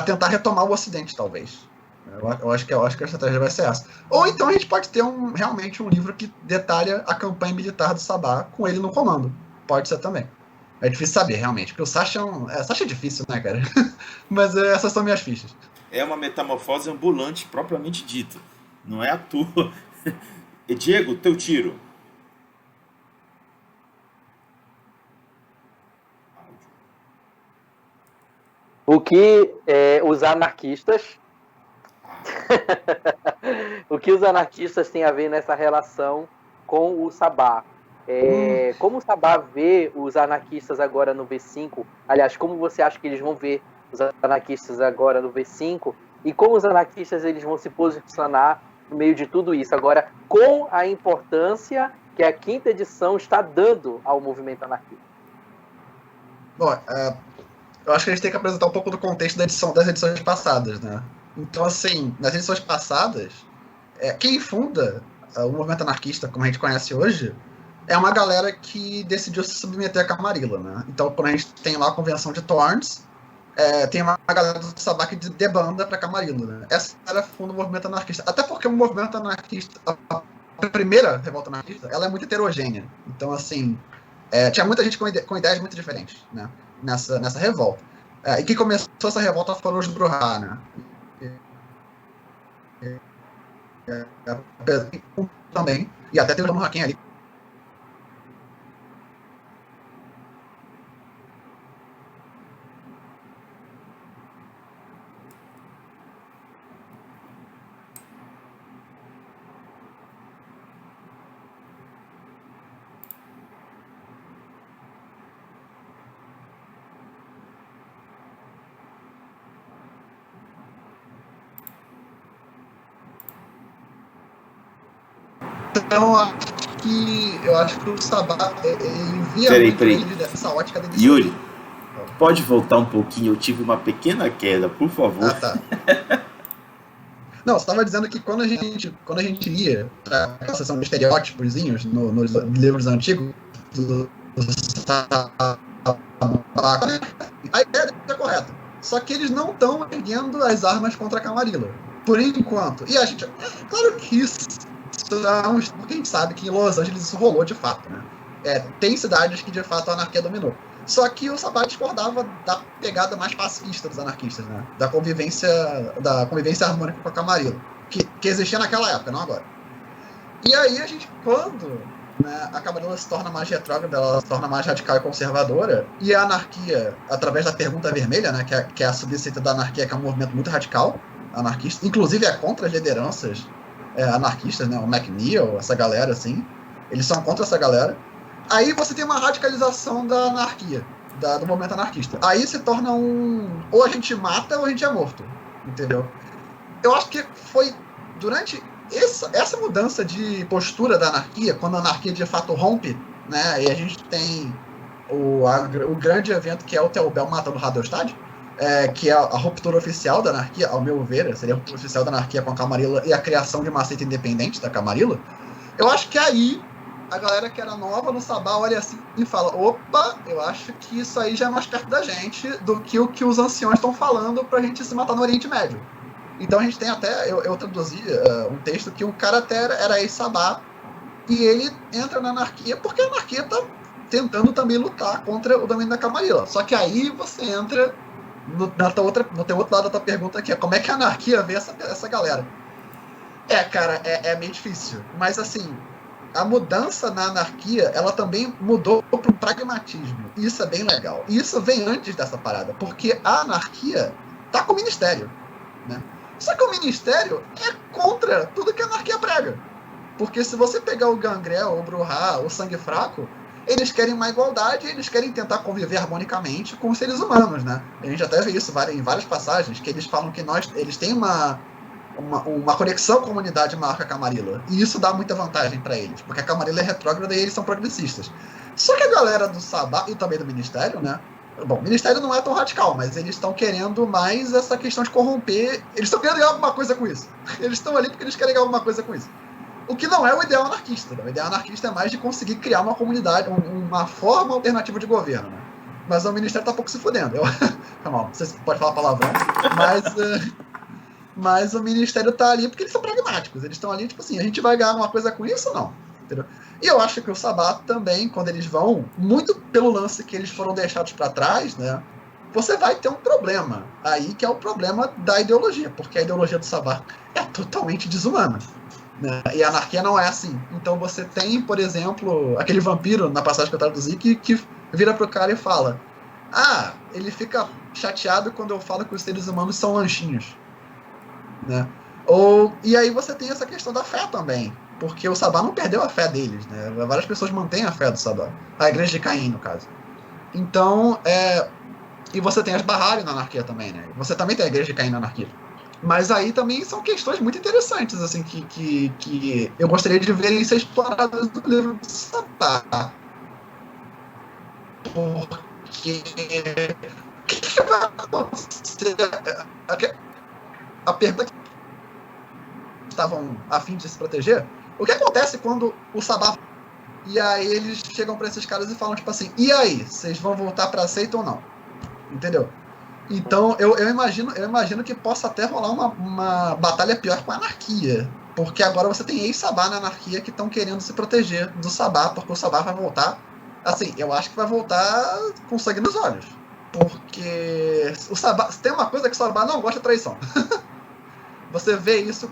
tentar retomar o Ocidente, talvez. Eu acho que a estratégia vai ser essa. Ou então a gente pode ter realmente um livro que detalha a campanha militar do Sabá com ele no comando. Pode ser também. É difícil saber, realmente. Porque o Sasha Sasha é difícil, né, cara? Mas essas são minhas fichas. É uma metamorfose ambulante propriamente dita. Não é à toa. E Diego, teu tiro. O que os anarquistas o que os anarquistas têm a ver nessa relação com o Sabá? Como o Sabá vê os anarquistas agora no V5? Aliás, como você acha que eles vão ver os anarquistas agora no V5? E como os anarquistas eles vão se posicionar no meio de tudo isso? Agora, com a importância que a 5ª edição está dando ao movimento anarquista. Bom, eu acho que a gente tem que apresentar um pouco do contexto das edições passadas, né? Então, assim, nas edições passadas, quem funda o movimento anarquista, como a gente conhece hoje, é uma galera que decidiu se submeter a Camarilla, né? Então, quando a gente tem lá a convenção de Thorns, tem uma galera do Sabá que debanda para Camarilla, né? Essa galera funda o movimento anarquista. Até porque o movimento anarquista, a primeira revolta anarquista, ela é muito heterogênea. Então, assim, tinha muita gente com ideias muito diferentes, né? Nessa revolta. E quem começou essa revolta foram os Bruhá, né? Também. E até tem o Dom Hakim ali. Então, eu acho que o Sabá envia Peraí. essa ótica dele. Yuri, pode voltar um pouquinho? Eu tive uma pequena queda, por favor. Tá. Não, você estava dizendo que quando a gente ia para a seção de estereótipozinhos nos livros antigos, a ideia é correta. Só que eles não estão erguendo as armas contra a Camarilla, por enquanto. E a gente, claro que isso porque a gente sabe que em Los Angeles isso rolou de fato, né? Tem cidades que de fato a anarquia dominou. Só que o Sabá discordava da pegada mais pacifista dos anarquistas, né? Da convivência harmônica com a Camarilla, que existia naquela época, não agora. E aí quando a Camarilla se torna mais retrógrada, ela se torna mais radical e conservadora, e a anarquia, através da Pergunta Vermelha, né? Que é a subseita da anarquia, que é um movimento muito radical, anarquista, inclusive é contra as lideranças anarquistas, né? O McNeil, essa galera, assim, eles são contra essa galera. Aí você tem uma radicalização da anarquia, do movimento anarquista. Aí se torna ou a gente mata ou a gente é morto, entendeu? Eu acho que foi durante essa mudança de postura da anarquia, quando a anarquia de fato rompe, né? E a gente tem o grande evento que é o Telbel matando o Hadostad, que é a ruptura oficial da anarquia, ao meu ver, seria a ruptura oficial da anarquia com a Camarilla e a criação de uma seita independente da Camarilla. Eu acho que aí a galera que era nova no Sabá olha assim e fala: opa, eu acho que isso aí já é mais perto da gente do que o que os anciões estão falando pra gente se matar no Oriente Médio. Então a gente tem até, eu traduzi um texto que o cara até era ex-Sabá e ele entra na anarquia porque a anarquia tá tentando também lutar contra o domínio da Camarilla. Só que aí você entra no teu outro lado da tua pergunta, que é como é que a anarquia vê essa galera. Cara, é meio difícil. Mas assim, a mudança na anarquia, ela também mudou para um pragmatismo. E isso é bem legal. E isso vem antes dessa parada, porque a anarquia tá com o ministério, né? Só que o ministério é contra tudo que a anarquia prega. Porque se você pegar o Gangrel, o Bruhá, o Sangue Fraco, eles querem uma igualdade, eles querem tentar conviver harmonicamente com os seres humanos, né? A gente até vê isso em várias passagens, que eles falam que eles têm uma conexão com a comunidade maior que a Camarilla. E isso dá muita vantagem para eles, porque a Camarilla é retrógrada e eles são progressistas. Só que a galera do Sabá e também do Ministério, né? Bom, o Ministério não é tão radical, mas eles estão querendo mais essa questão de corromper. Eles estão querendo ganhar alguma coisa com isso. Eles estão ali porque eles querem ganhar alguma coisa com isso. O que não é o ideal anarquista. Né? O ideal anarquista é mais de conseguir criar uma comunidade, uma forma alternativa de governo. Né? Mas o Ministério tá pouco se fudendo. Calma, você pode falar palavrão, mas o Ministério tá ali porque eles são pragmáticos. Eles estão ali, tipo assim, a gente vai ganhar uma coisa com isso ou não? Entendeu? E eu acho que o Sabá também, quando eles vão, muito pelo lance que eles foram deixados para trás, né? Você vai ter um problema aí, que é o problema da ideologia, porque a ideologia do Sabá é totalmente desumana. Né? E a anarquia não é assim. Então você tem, por exemplo, aquele vampiro, na passagem que eu traduzi, que vira pro cara e fala: ah, ele fica chateado quando eu falo que os seres humanos são lanchinhos. Né? E aí você tem essa questão da fé também, porque o Sabá não perdeu a fé deles. Né? Várias pessoas mantêm a fé do Sabá. A igreja de Caim, no caso. Então, e você tem as Bahá'í na anarquia também, né? Você também tem a igreja de Caim na anarquia. Mas aí também são questões muito interessantes, assim, que eu gostaria de verem ser exploradas no livro do Sabá. Porque o que vai acontecer? A pergunta que estavam a fim de se proteger, o que acontece quando o Sabá... E aí eles chegam para esses caras e falam, tipo assim, e aí, vocês vão voltar para a seita ou não? Entendeu? Então, eu imagino que possa até rolar uma batalha pior com a anarquia. Porque agora você tem ex-Sabá na anarquia que estão querendo se proteger do Sabá, porque o Sabá vai voltar... Assim, eu acho que vai voltar com sangue nos olhos. Porque o Sabá, tem uma coisa que o Sabá não gosta de traição. Você vê isso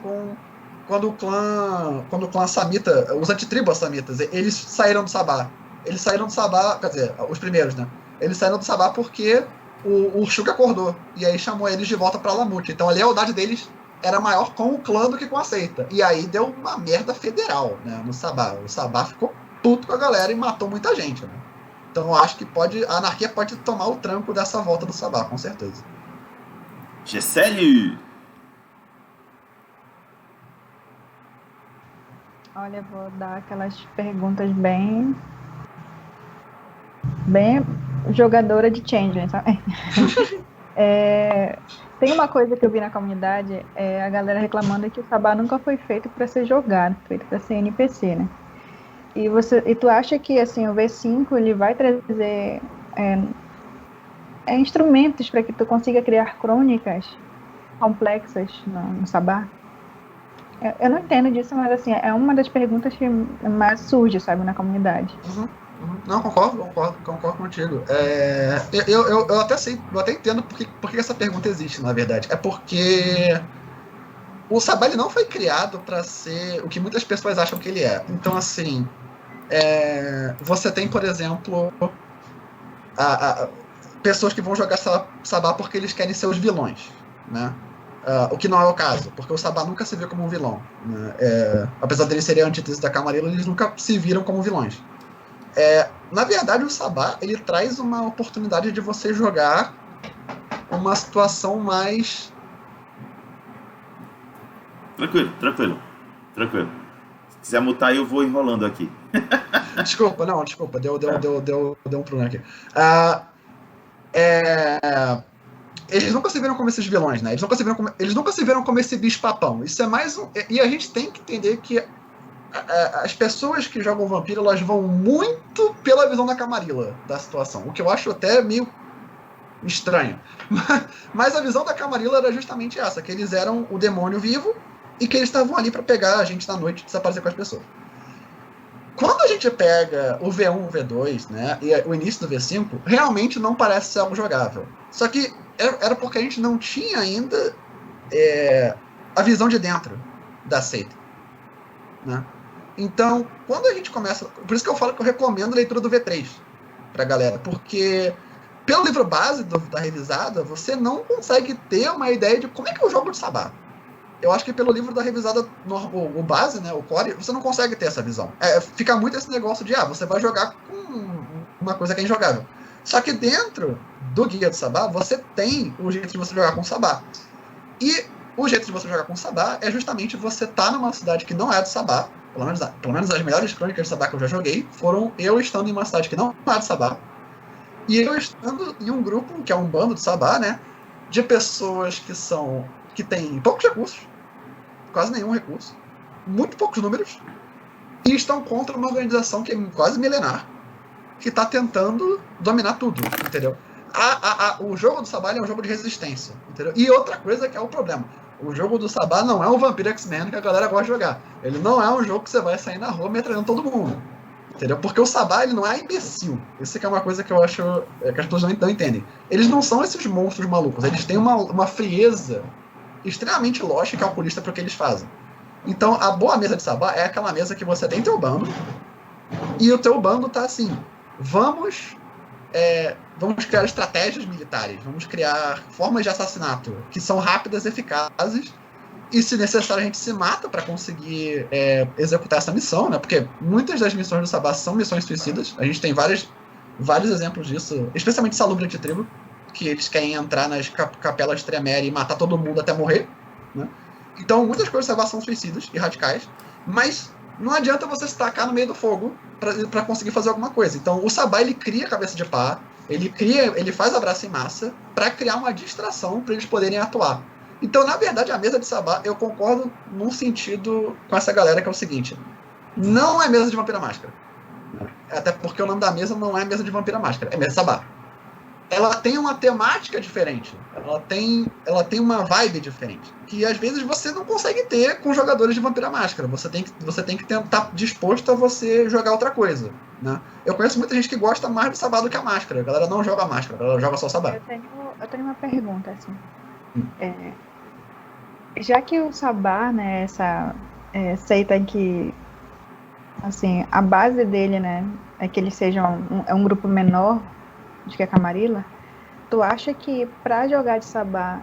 quando o clã Samita, os antitribos Samitas, eles saíram do Sabá. Eles saíram do Sabá, quer dizer, os primeiros, né? Eles saíram do Sabá porque o Shulk acordou. E aí chamou eles de volta pra Lamut. Então a lealdade deles era maior com o clã do que com a seita. E aí deu uma merda federal, né, no Sabá. O Sabá ficou puto com a galera e matou muita gente, né? Então eu acho que a anarquia pode tomar o tranco dessa volta do Sabá, com certeza. Gessério! Olha, vou dar aquelas perguntas bem jogadora de Changeling, sabe? Tem uma coisa que eu vi na comunidade, a galera reclamando que o Sabá nunca foi feito para ser jogado, feito para ser NPC, né? E tu acha que assim, o V5 ele vai trazer instrumentos para que tu consiga criar crônicas complexas no Sabá? Eu não entendo disso, mas assim, é uma das perguntas que mais surge, sabe, na comunidade. Uhum. Não, concordo contigo. Eu até sei, eu até entendo por que essa pergunta existe, na verdade. É porque o Sabá ele não foi criado para ser o que muitas pessoas acham que ele é. Então, assim, você tem, por exemplo, pessoas que vão jogar Sabá porque eles querem ser os vilões, né? O que não é o caso, porque o Sabá nunca se vê como um vilão. Né? Apesar deles serem a antítese da Camarilla, eles nunca se viram como vilões. Na verdade, o Sabá ele traz uma oportunidade de você jogar uma situação mais... Tranquilo. Se quiser mutar, eu vou enrolando aqui. Desculpa, deu um problema aqui. Eles nunca se viram como esses vilões, né? Eles nunca se viram como esse bicho-papão. Isso é mais um... E a gente tem que entender que as pessoas que jogam vampiro, elas vão muito pela visão da Camarilla da situação. O que eu acho até meio estranho. Mas a visão da Camarilla era justamente essa, que eles eram o demônio vivo e que eles estavam ali para pegar a gente na noite e desaparecer com as pessoas. Quando a gente pega o V1, o V2, né, e o início do V5, realmente não parece ser algo jogável. Só que era porque a gente não tinha ainda a visão de dentro da seita. Né? Então, quando a gente começa... Por isso que eu falo que eu recomendo a leitura do V3 pra galera, porque pelo livro base da revisada, você não consegue ter uma ideia de como é que eu jogo de Sabá. Eu acho que pelo livro da revisada, o base, né, o core, você não consegue ter essa visão. Fica muito esse negócio de, você vai jogar com uma coisa que é injogável. Só que dentro do Guia do Sabá, você tem o jeito de você jogar com Sabá. E o jeito de você jogar com Sabá é justamente você estar numa cidade que não é do Sabá. Pelo menos as melhores crônicas de Sabá que eu já joguei foram eu estando em uma cidade que não é do Sabá. E eu estando em um grupo, que é um bando de Sabá, né? De pessoas que têm poucos recursos, quase nenhum recurso, muito poucos números e estão contra uma organização que é quase milenar, que está tentando dominar tudo, entendeu? O jogo do Sabá é um jogo de resistência, entendeu? E outra coisa que é o problema, o jogo do Sabá não é um Vampiro X-Men que a galera gosta de jogar. Ele não é um jogo que você vai sair na rua metralhando todo mundo, entendeu? Porque o Sabá, ele não é imbecil. Isso que é uma coisa que eu acho que as pessoas não entendem. Eles não são esses monstros malucos, eles têm uma frieza extremamente lógica e calculista para o que eles fazem. Então, a boa mesa de Sabá é aquela mesa que você tem teu bando, e o teu bando tá assim, vamos criar estratégias militares, vamos criar formas de assassinato que são rápidas, eficazes, e se necessário a gente se mata para conseguir executar essa missão, né? Porque muitas das missões do Sabá são missões suicidas, a gente tem vários exemplos disso, especialmente Salubre de Tribo, que eles querem entrar nas capelas Tremere e matar todo mundo até morrer, né? Então muitas coisas do Sabá são suicidas e radicais, mas não adianta você se tacar no meio do fogo para conseguir fazer alguma coisa. Então o Sabá, ele cria a cabeça de pá, ele faz abraço em massa para criar uma distração para eles poderem atuar. Então, na verdade, a mesa de Sabá, eu concordo num sentido com essa galera, que é o seguinte: não é mesa de Vampira Máscara. Até porque o nome da mesa não é mesa de Vampira Máscara, é mesa de Sabá. Ela tem uma temática diferente, ela tem uma vibe diferente, que às vezes você não consegue ter com jogadores de Vampira Máscara. Você tem que estar disposto a você jogar outra coisa, né? Eu conheço muita gente que gosta mais do Sabá do que a Máscara. A galera não joga a Máscara, ela joga só o Sabá. Eu tenho uma pergunta, assim. Já que o Sabá, né, essa seita que, assim, a base dele, né, é que ele seja um grupo menor do que a Camarilla, tu acha que para jogar de Sabá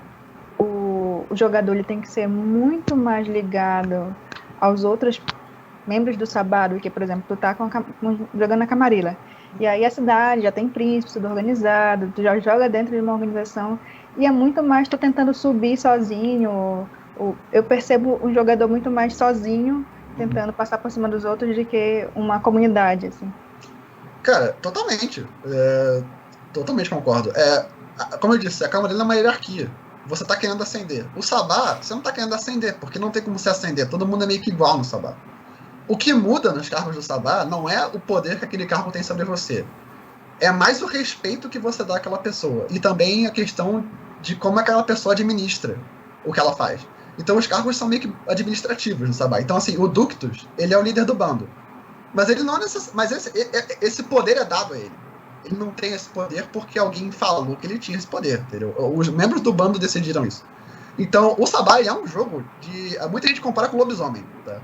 o jogador ele tem que ser muito mais ligado aos outros membros do Sabá do que, por exemplo, tu tá jogando na Camarilla, e aí a cidade já tem príncipe, tudo organizado, tu já joga dentro de uma organização, e é muito mais tu tentando subir sozinho. Eu percebo um jogador muito mais sozinho, tentando passar por cima dos outros, do que uma comunidade, assim. Cara, totalmente. Totalmente concordo. Como eu disse, a Camarilla é uma hierarquia. Você tá querendo ascender. O Sabá, você não tá querendo ascender, porque não tem como se ascender. Todo mundo é meio que igual no Sabá. O que muda nos cargos do Sabá não é o poder que aquele cargo tem sobre você. É mais o respeito que você dá àquela pessoa. E também a questão de como aquela pessoa administra o que ela faz. Então os cargos são meio que administrativos no Sabá. Então, assim, o Ductus, ele é o líder do bando. Mas ele não mas esse poder é dado a ele. Ele não tem esse poder porque alguém falou que ele tinha esse poder, entendeu? Os membros do bando decidiram isso. Então, o Sabá é um jogo de... Muita gente compara com o Lobisomem, tá?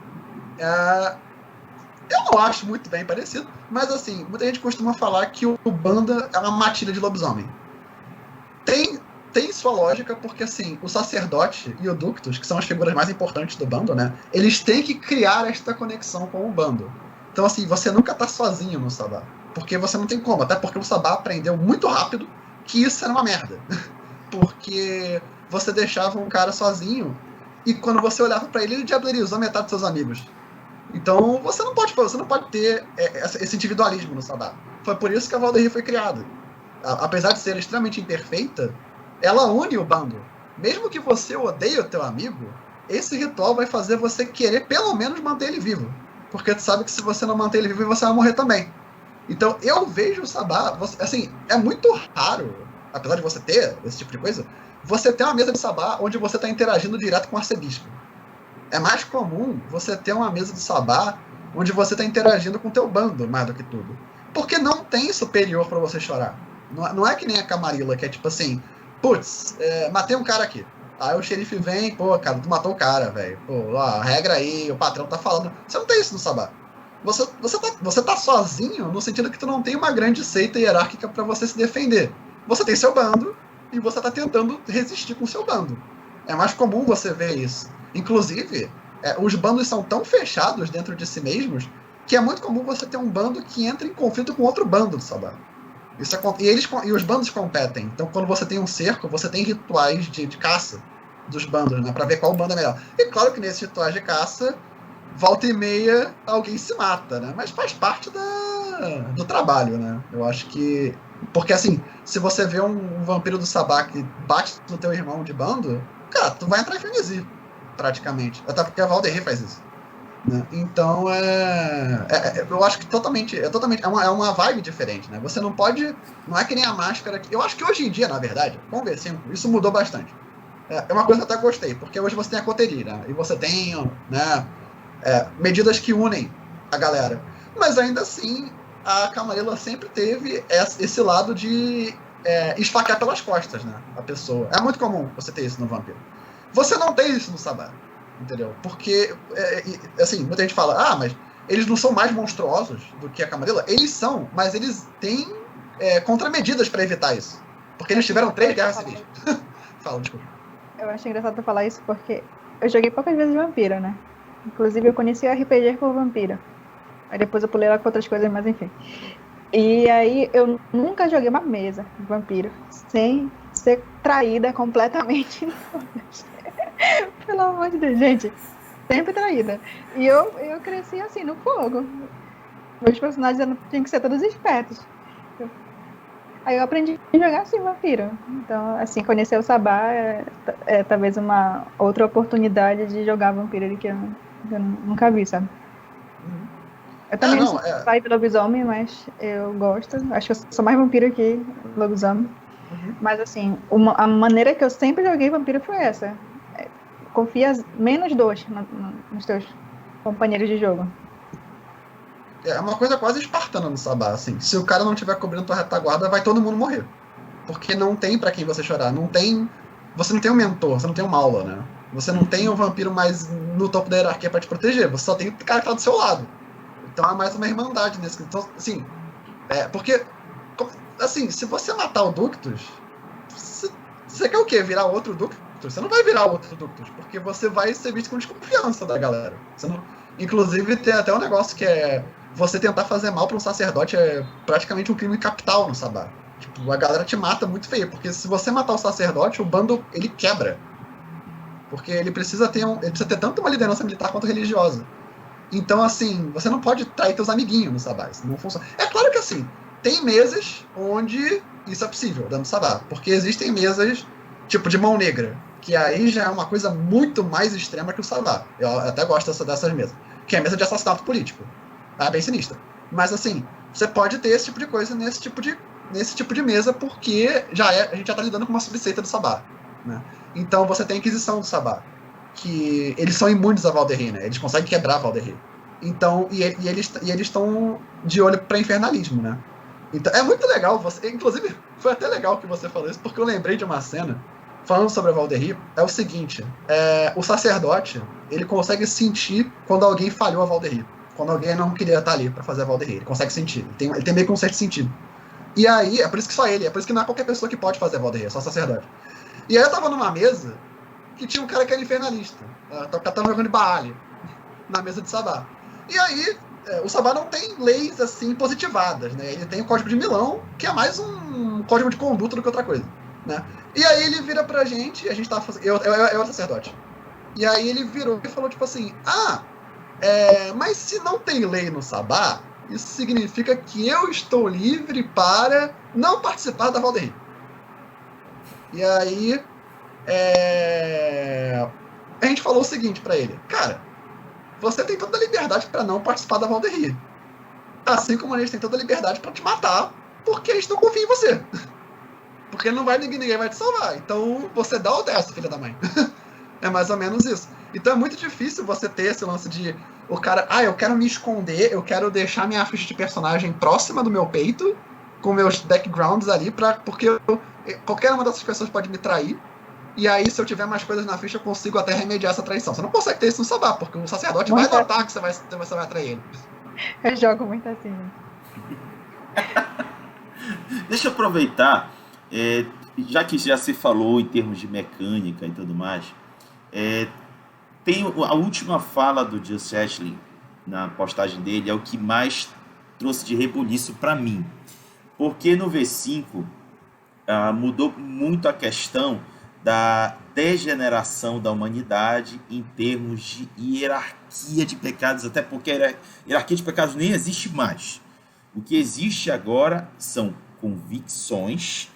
Eu não acho muito bem parecido, mas assim, muita gente costuma falar que o bando é uma matilha de lobisomem. Tem sua lógica, porque assim, o sacerdote e o Ductus, que são as figuras mais importantes do bando, né? Eles têm que criar esta conexão com o bando. Então assim, você nunca tá sozinho no Sabá. Porque você não tem como, até porque o Sabá aprendeu muito rápido que isso era uma merda. Porque você deixava um cara sozinho e quando você olhava pra ele diablerizou metade dos seus amigos. Então você não pode ter esse individualismo no Sabá. Foi por isso que a Valdeir foi criada. Apesar de ser extremamente imperfeita, ela une o bando. Mesmo que você odeie o teu amigo, esse ritual vai fazer você querer pelo menos manter ele vivo. Porque tu sabe que se você não manter ele vivo, você vai morrer também. Então eu vejo o Sabá, assim, é muito raro, apesar de você ter esse tipo de coisa, você ter uma mesa de Sabá onde você está interagindo direto com o arcebispo. É mais comum você ter uma mesa de Sabá onde você está interagindo com o teu bando, mais do que tudo. Porque não tem superior para você chorar. Não é que nem a Camarilla, que é tipo assim, putz, matei um cara aqui. Aí o xerife vem, pô, cara, tu matou o cara, velho. Pô, a regra aí, o patrão tá falando. Você não tem isso no Sabá. Você tá sozinho no sentido que tu não tem uma grande seita hierárquica para você se defender. Você tem seu bando e você tá tentando resistir com o seu bando. É mais comum você ver isso. Inclusive, os bandos são tão fechados dentro de si mesmos que é muito comum você ter um bando que entra em conflito com outro bando do Sabá. E os bandos competem. Então, quando você tem um cerco, você tem rituais de caça dos bandos, né? Pra ver qual bando é melhor. E claro que nesses rituais de caça, volta e meia, alguém se mata, né? Mas faz parte do trabalho, né? Eu acho que... Porque, assim, se você vê um vampiro do Sabá que bate no teu irmão de bando, cara, tu vai entrar em frenesi, praticamente. Até porque a Valdeir faz isso. Né? Então eu acho que é uma vibe diferente, né? Você não pode, não é que nem a máscara. Eu acho que hoje em dia, na verdade, com o V5, isso mudou bastante. É uma coisa que eu até gostei, porque hoje você tem a coteria, né? E você tem, né, medidas que unem a galera. Mas ainda assim, a Camarilla sempre teve esse lado de esfaquear pelas costas, né? A pessoa. É muito comum você ter isso no Vampiro. Você não tem isso no Sabá, entendeu? Porque, assim, muita gente fala, mas eles não são mais monstruosos do que a Camarilla? Eles são, mas eles têm contramedidas para evitar isso. Porque eles tiveram 3 guerras civis. Fala, desculpa. Eu acho engraçado tu falar isso porque eu joguei poucas vezes Vampiro, né? Inclusive eu conheci o RPG por Vampiro. Aí depois eu pulei lá com outras coisas, mas enfim. E aí eu nunca joguei uma mesa de Vampiro sem ser traída completamente. Pelo amor de Deus, gente. Sempre traída. E eu cresci assim, no fogo. Meus personagens tinham que ser todos espertos. Aí eu aprendi a jogar assim, Vampiro. Então, assim, conhecer o Sabá é talvez uma outra oportunidade de jogar Vampiro que eu nunca vi, sabe? Eu também não sou vibe lobisomem, mas eu gosto. Acho que eu sou mais vampiro que lobisomem. Mas, assim, a maneira que eu sempre joguei Vampiro foi essa. Confia menos 2 nos teus companheiros de jogo. É uma coisa quase espartana no Sabá, assim. Se o cara não tiver cobrindo tua retaguarda, vai todo mundo morrer. Porque não tem pra quem você chorar. Você não tem um mentor, você não tem uma aula, né? Você não tem um vampiro mais no topo da hierarquia pra te proteger. Você só tem o cara que tá do seu lado. Então é mais uma irmandade nesse. Então, assim, porque, assim, se você matar o Ductus, você quer o quê? Virar outro Ductus? Você não vai virar outro Ductus, porque você vai ser visto com desconfiança da galera. Inclusive, tem até um negócio que você tentar fazer mal para um sacerdote é praticamente um crime capital no Sabá. Tipo, a galera te mata muito feio, porque se você matar o sacerdote, o bando, ele quebra. Porque ele precisa ter tanto uma liderança militar quanto religiosa. Então, assim, você não pode trair teus amiguinhos no Sabá. Isso não funciona. É claro que, assim, tem mesas onde isso é possível, dentro do Sabá. Porque existem mesas, tipo, de mão negra. Que aí já é uma coisa muito mais extrema que o Sabá. Eu até gosto dessas mesas. Que é a mesa de assassinato político. É bem sinistra. Mas, assim, você pode ter esse tipo de coisa nesse tipo de mesa, porque a gente já tá lidando com uma subseita do Sabá. Né? Então, você tem a Inquisição do Sabá. Que eles são imunes a Valderri, né? Eles conseguem quebrar a Valderri. Então, e eles estão de olho para infernalismo, né? Então, é muito legal. Inclusive, foi até legal que você falou isso, porque eu lembrei de uma cena falando sobre a Valderri. É o seguinte: o sacerdote ele consegue sentir quando alguém falhou a Valderri. Quando alguém não queria estar ali para fazer a Valderri. Ele consegue sentir. Ele tem meio que um certo sentido. E aí, é por isso que só ele, é por isso que não é qualquer pessoa que pode fazer a Valderri, é só sacerdote. E aí eu tava numa mesa que tinha um cara que era infernalista. Tava jogando de Baali na mesa de Sabá. E aí, o Sabá não tem leis assim positivadas, né? Ele tem o Código de Milão, que é mais um código de conduta do que outra coisa, né? E aí ele vira pra gente, a gente tava fazendo. Eu sacerdote. E aí ele virou e falou, tipo assim, mas se não tem lei no Sabá, isso significa que eu estou livre para não participar da Valderri. E aí a gente falou o seguinte pra ele: cara, você tem toda a liberdade pra não participar da Valderri. Assim como a gente tem toda a liberdade pra te matar, porque a gente não confia em você. Porque ninguém vai te salvar. Então você dá ou desce, filha da mãe. É mais ou menos isso. Então é muito difícil você ter esse lance de o cara, eu quero me esconder, eu quero deixar minha ficha de personagem próxima do meu peito, com meus backgrounds ali, porque qualquer uma dessas pessoas pode me trair. E aí, se eu tiver mais coisas na ficha, eu consigo até remediar essa traição. Você não consegue ter isso no Sabá, porque o sacerdote vai notar que você vai atrair ele. Eu jogo muito assim. Deixa eu aproveitar, já que já se falou em termos de mecânica e tudo mais, tem a última fala do Just Ashley na postagem dele, é o que mais trouxe de rebuliço para mim. Porque no V5 mudou muito a questão da degeneração da humanidade em termos de hierarquia de pecados, até porque a hierarquia de pecados nem existe mais. O que existe agora são convicções,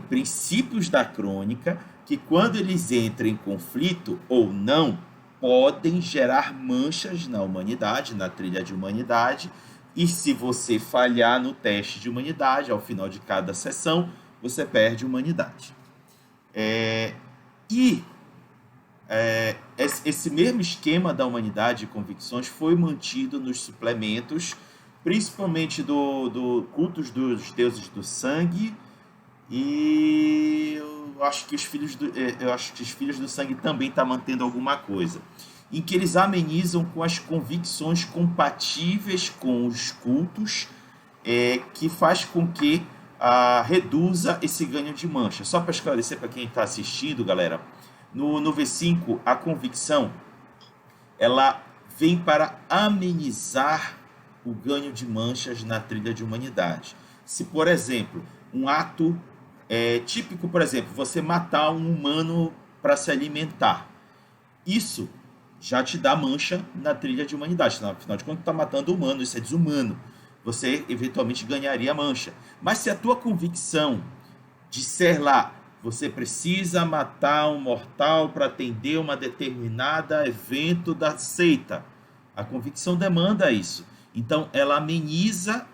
princípios da crônica, que quando eles entram em conflito ou não, podem gerar manchas na humanidade, na trilha de humanidade, e se você falhar no teste de humanidade, ao final de cada sessão, você perde humanidade. Esse mesmo esquema da humanidade e convicções foi mantido nos suplementos, principalmente do cultos dos deuses do sangue, e eu acho que os filhos do sangue também estão mantendo alguma coisa, em que eles amenizam com as convicções compatíveis com os cultos, que faz com que reduza esse ganho de mancha. Só para esclarecer para quem está assistindo, galera, no V5, a convicção ela vem para amenizar o ganho de manchas na trilha de humanidade. Se, por exemplo, um ato típico, por exemplo, você matar um humano para se alimentar, isso já te dá mancha na trilha de humanidade. Afinal de contas, está matando humano, isso é desumano. Você eventualmente ganharia mancha. Mas se a tua convicção disser lá, você precisa matar um mortal para atender uma determinada evento da seita, a convicção demanda isso. Então, ela ameniza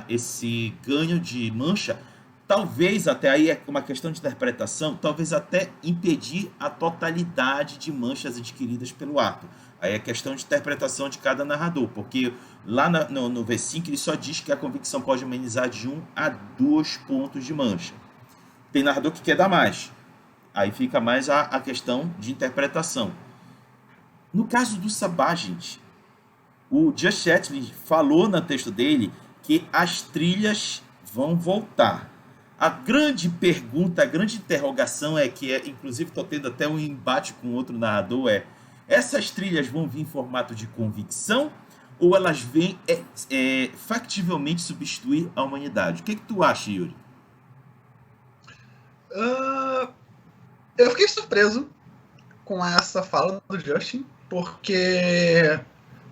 esse ganho de mancha, talvez até aí é uma questão de interpretação, talvez até impedir a totalidade de manchas adquiridas pelo ato. Aí é questão de interpretação de cada narrador, porque lá no V5 ele só diz que a convicção pode amenizar de 1 a 2 pontos de mancha. Tem narrador que quer dar mais. Aí fica mais a questão de interpretação. No caso do Sabá, gente, o Just Chatelain falou no texto dele que as trilhas vão voltar. A grande pergunta, a grande interrogação inclusive estou tendo até um embate com outro narrador, essas trilhas vão vir em formato de convicção ou elas vêm factivelmente substituir a humanidade? O que tu acha, Yuri? Eu fiquei surpreso com essa fala do Justin, porque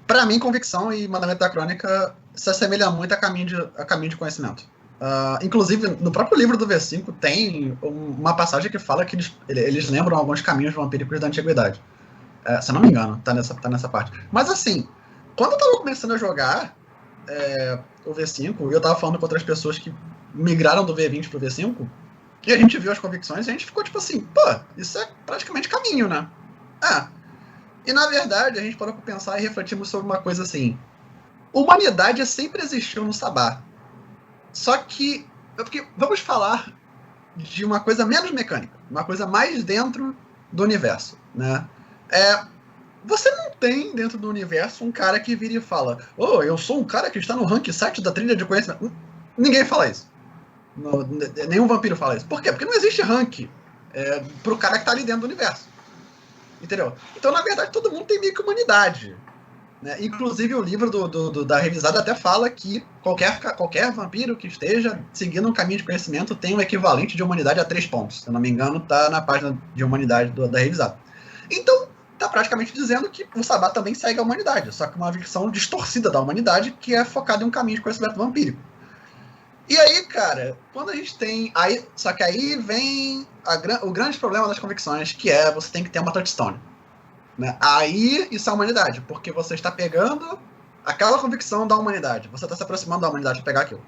para mim convicção e mandamento da crônica se assemelha muito a caminho de conhecimento. Inclusive no próprio livro do V5 tem uma passagem que fala que eles lembram alguns caminhos vampíricos da antiguidade, se eu não me engano, tá nessa parte. Mas assim, quando eu tava começando a jogar o V5, e eu tava falando com outras pessoas que migraram do V20 pro V5, e a gente viu as convicções e a gente ficou tipo assim, isso é praticamente caminho, né? E na verdade a gente parou pra pensar e refletimos sobre uma coisa assim: humanidade sempre existiu no Sabá. Só que vamos falar de uma coisa menos mecânica, uma coisa mais dentro do universo, né? Você não tem dentro do universo um cara que vira e fala: eu sou um cara que está no rank 7 da trilha de conhecimento. Ninguém fala isso. Nenhum vampiro fala isso. Por quê? Porque não existe rank pro cara que tá ali dentro do universo. Entendeu? Então, na verdade, todo mundo tem meio que humanidade. Né? Inclusive, o livro da revisada até fala que qualquer vampiro que esteja seguindo um caminho de conhecimento tem um equivalente de humanidade a 3 pontos. Se eu não me engano, tá na página de humanidade da revisada. Então, tá praticamente dizendo que o Sabá também segue a humanidade, só que uma versão distorcida da humanidade que é focada em um caminho de conhecimento vampírico. E aí, cara, quando a gente tem... Só que aí vem o grande problema das convicções, que você tem que ter uma touchstone. Né? Aí isso é a humanidade, porque você está pegando aquela convicção da humanidade. Você está se aproximando da humanidade para pegar aquilo.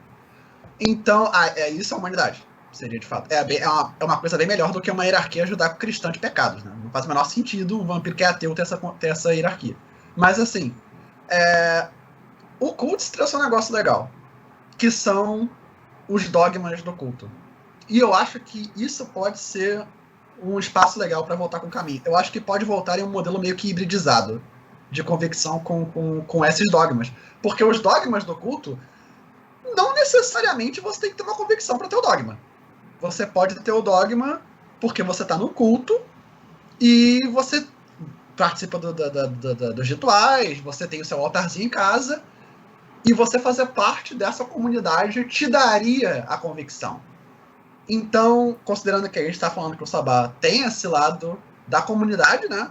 Então, isso é a humanidade. Seria de fato. É uma coisa bem melhor do que uma hierarquia judaico-cristã de pecados. Né? Não faz o menor sentido um vampiro que é ateu ter essa hierarquia. Mas assim, o culto trouxe um negócio legal, que são os dogmas do culto. E eu acho que isso pode ser um espaço legal para voltar com o caminho. Eu acho que pode voltar em um modelo meio que hibridizado de convicção com esses dogmas. Porque os dogmas do culto, não necessariamente você tem que ter uma convicção para ter o dogma. Você pode ter o dogma porque você está no culto e você participa dos rituais, você tem o seu altarzinho em casa, e você fazer parte dessa comunidade te daria a convicção. Então, considerando que a gente está falando que o Sabá tem esse lado da comunidade, né?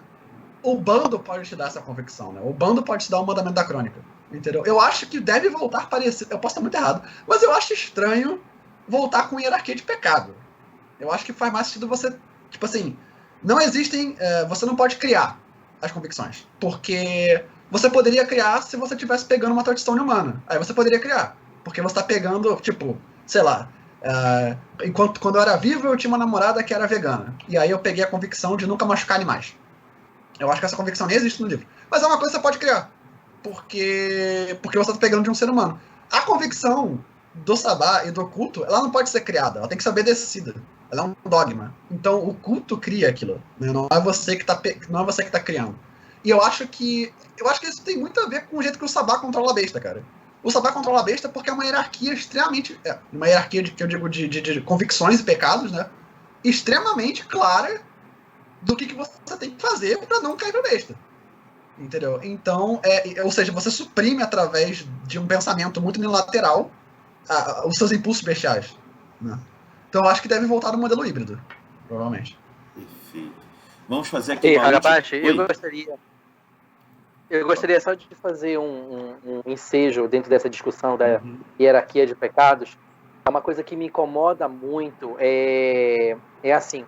O bando pode te dar essa convicção, né? O bando pode te dar o mandamento da crônica, entendeu? Eu acho que deve voltar parecido, eu posso estar muito errado, mas eu acho estranho voltar com hierarquia de pecado. Eu acho que faz mais sentido você, tipo assim, não existem, você não pode criar as convicções. Porque você poderia criar se você estivesse pegando uma tradição humana. Aí você poderia criar. Porque você está pegando, tipo, sei lá, quando eu era vivo eu tinha uma namorada que era vegana. E aí eu peguei a convicção de nunca machucar animais. Eu acho que essa convicção nem existe no livro. Mas é uma coisa que você pode criar. Porque você está pegando de um ser humano. A convicção do sabá e do culto, ela não pode ser criada. Ela tem que ser obedecida. Ela é um dogma. Então o culto cria aquilo. Né? Não é você que está criando. E eu acho que isso tem muito a ver com o jeito que o sabá controla a besta, cara. O sabá controla a besta porque é uma hierarquia extremamente... uma hierarquia que eu digo de convicções e pecados, né? Extremamente clara do que você tem que fazer para não cair pra besta. Entendeu? Então, ou seja, você suprime através de um pensamento muito unilateral os seus impulsos bestiais. Né? Então, eu acho que deve voltar no modelo híbrido, provavelmente. Perfeito. Vamos fazer aqui uma Hagabashi, eu gostaria só de fazer um ensejo dentro dessa discussão da hierarquia de pecados. Uma coisa que me incomoda muito é assim.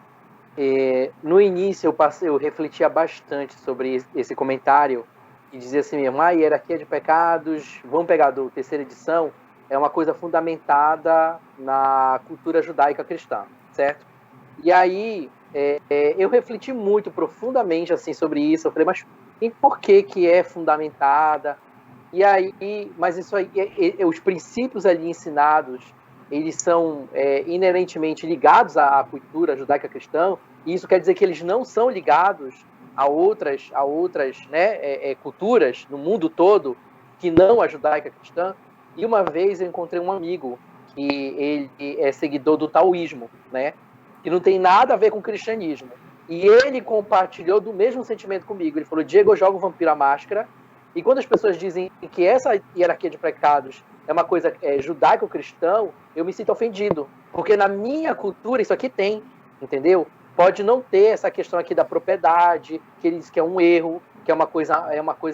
No início eu refletia bastante sobre esse comentário e dizia assim mesmo, a hierarquia de pecados, vamos pegar do terceira edição, é uma coisa fundamentada na cultura judaica cristã, certo? E aí eu refleti muito profundamente assim sobre isso, eu falei, mas por que é fundamentada? E aí, mas isso aí, os princípios ali ensinados, eles são inerentemente ligados à cultura judaica cristã, e isso quer dizer que eles não são ligados a outras culturas no mundo todo que não a judaica cristã. E uma vez eu encontrei um amigo que ele é seguidor do taoísmo, né, que não tem nada a ver com o cristianismo. E ele compartilhou do mesmo sentimento comigo. Ele falou, Diego, eu jogo Vampiro à Máscara, e quando as pessoas dizem que essa hierarquia de pecados é uma coisa judaico-cristão, eu me sinto ofendido. Porque na minha cultura isso aqui tem, entendeu? Pode não ter essa questão aqui da propriedade, que ele diz que é um erro, que é uma coisa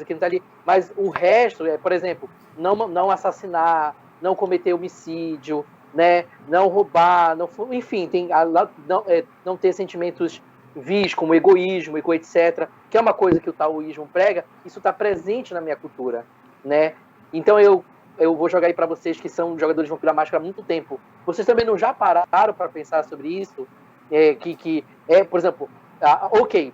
que não está ali. Mas o resto, por exemplo, não assassinar, não cometer homicídio, né? Não roubar, enfim, não ter sentimentos vis como egoísmo, etc., que é uma coisa que o taoísmo prega, isso está presente na minha cultura, né? Então eu vou jogar aí para vocês que são jogadores de Vampiro à Máscara há muito tempo. Vocês também não já pararam para pensar sobre isso? Por exemplo,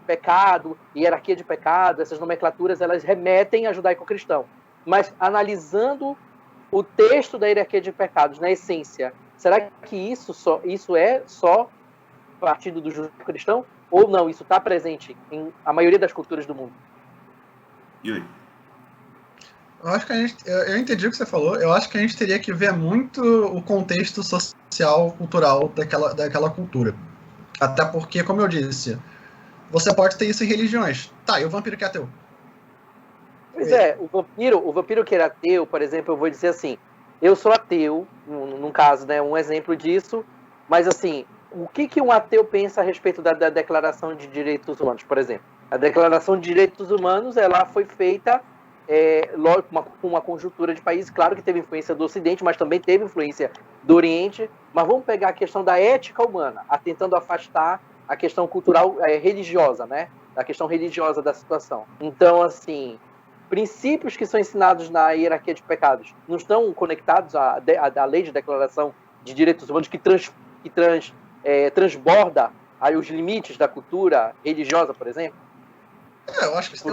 pecado, hierarquia de pecado, essas nomenclaturas, elas remetem a judaico-cristão. Mas analisando o texto da hierarquia de pecados, na essência, será que isso é só partido do judaico-cristão? Ou não, isso está presente em a maioria das culturas do mundo? Yuri. Eu acho que eu entendi o que você falou. Eu acho que a gente teria que ver muito o contexto social, cultural daquela cultura. Até porque, como eu disse, você pode ter isso em religiões. Tá, e o vampiro que é ateu? Pois o vampiro que era ateu, por exemplo, eu vou dizer assim, eu sou ateu, num caso, né, um exemplo disso, mas assim, o que um ateu pensa a respeito da Declaração de Direitos Humanos, por exemplo? A Declaração de Direitos Humanos, ela foi feita com uma conjuntura de países, claro que teve influência do Ocidente, mas também teve influência do Oriente, mas vamos pegar a questão da ética humana, tentando afastar a questão cultural religiosa, né? A questão religiosa da situação. Então, assim, princípios que são ensinados na hierarquia de pecados não estão conectados à lei de Declaração de Direitos Humanos que transborda aí os limites da cultura religiosa, por exemplo? Eu acho que sim.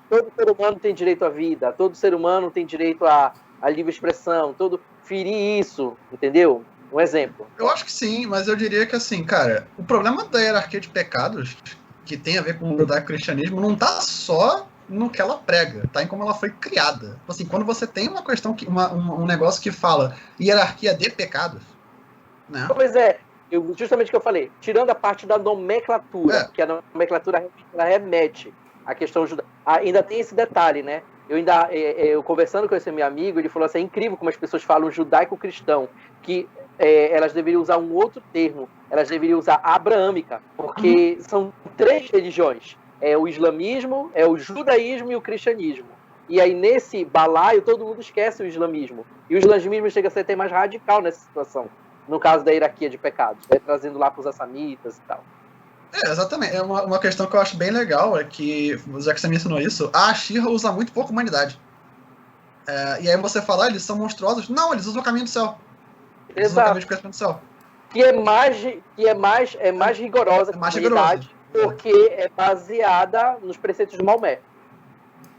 Todo ser humano tem direito à vida, todo ser humano tem direito à livre expressão, ferir isso, entendeu? Um exemplo. Eu acho que sim, mas eu diria que assim, cara, o problema da hierarquia de pecados, que tem a ver com o judaico-cristianismo, não tá só no que ela prega, tá em como ela foi criada. Assim, quando você tem uma questão, um negócio que fala hierarquia de pecados, né? Pois justamente o que eu falei, tirando a parte da nomenclatura, que a nomenclatura ela remete à questão judaica. Ainda tem esse detalhe, né? Eu conversando com esse meu amigo, ele falou assim, é incrível como as pessoas falam judaico-cristão, que elas deveriam usar um outro termo, elas deveriam usar abraâmica, porque são 3 religiões, o islamismo, o judaísmo e o cristianismo. E aí nesse balaio todo mundo esquece o islamismo, e o islamismo chega a ser até mais radical nessa situação, no caso da hierarquia de pecados, trazendo lá para os assamitas e tal. Exatamente. É uma questão que eu acho bem legal, é que, já que você mencionou isso, a She-Ra usa muito pouco humanidade. E aí você fala, eles são monstruosos. Não, eles usam o caminho do céu. Eles usam o caminho Exato. de conhecimento do céu. Que é mais rigorosa É que a mais rigoroso. humanidade, porque é baseada nos preceitos de Maomé.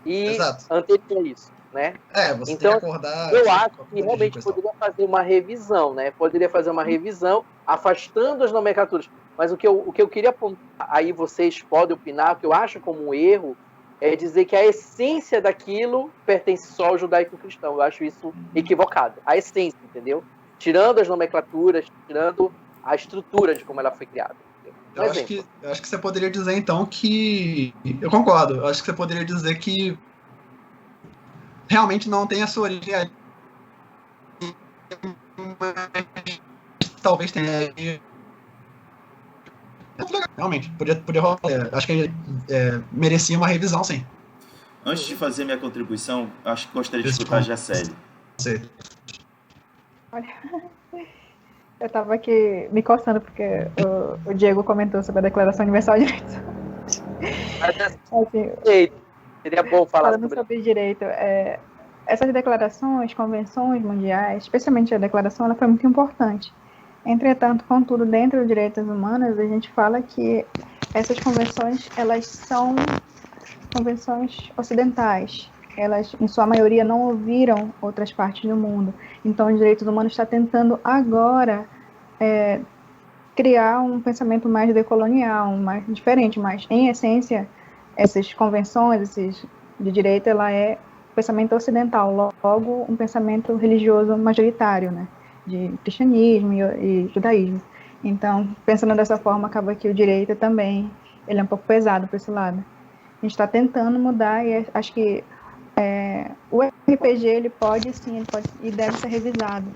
E Exato. anterior a isso, né? Você tem que Então, acordar eu sempre acho com a que conta de realmente dicas e tal. poderia fazer uma revisão, né? Poderia fazer uma revisão, afastando as nomenclaturas. Mas o que eu queria apontar, aí vocês podem opinar, o que eu acho como um erro, é dizer que a essência daquilo pertence só ao judaico-cristão. Eu acho isso equivocado. A essência, entendeu? Tirando as nomenclaturas, tirando a estrutura de como ela foi criada. Um Eu acho exemplo. que você poderia dizer, então, que... Eu concordo. Eu acho que você poderia dizer que realmente não tem a sua origem aí, mas talvez tenha aí. Realmente, podia rolar. Acho que merecia uma revisão, sim. Antes de fazer minha contribuição, acho que gostaria de Desse escutar a Jaceli. conceito. Eu tava aqui me coçando porque o Diego comentou sobre a Declaração Universal de Direitos. Mas Assim, seria bom falar falando sobre sobre direito, essas declarações, convenções mundiais, especialmente a declaração, ela foi muito importante. Entretanto, contudo, dentro dos direitos humanos, a gente fala que essas convenções, elas são convenções ocidentais. Elas, em sua maioria, não ouviram outras partes do mundo. Então, os direitos humanos está tentando agora criar um pensamento mais decolonial, mais diferente, mas, em essência, essas convenções, de direito, ela é pensamento ocidental, logo um pensamento religioso majoritário, né, de cristianismo e judaísmo. Então, pensando dessa forma, acaba que o direito também, ele é um pouco pesado para esse lado. A gente está tentando mudar e acho que o RPG, ele pode e deve ser revisado,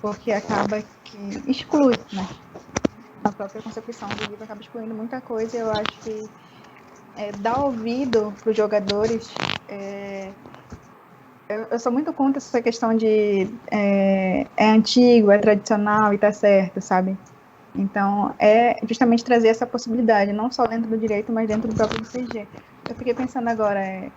porque acaba que exclui, né, a própria concepção do livro acaba excluindo muita coisa e eu acho que dar ouvido para os jogadores. Eu sou muito contra essa questão de é antigo, é tradicional e tá certo, sabe? Então, é justamente trazer essa possibilidade, não só dentro do direito, mas dentro do próprio RPG. Eu fiquei pensando agora,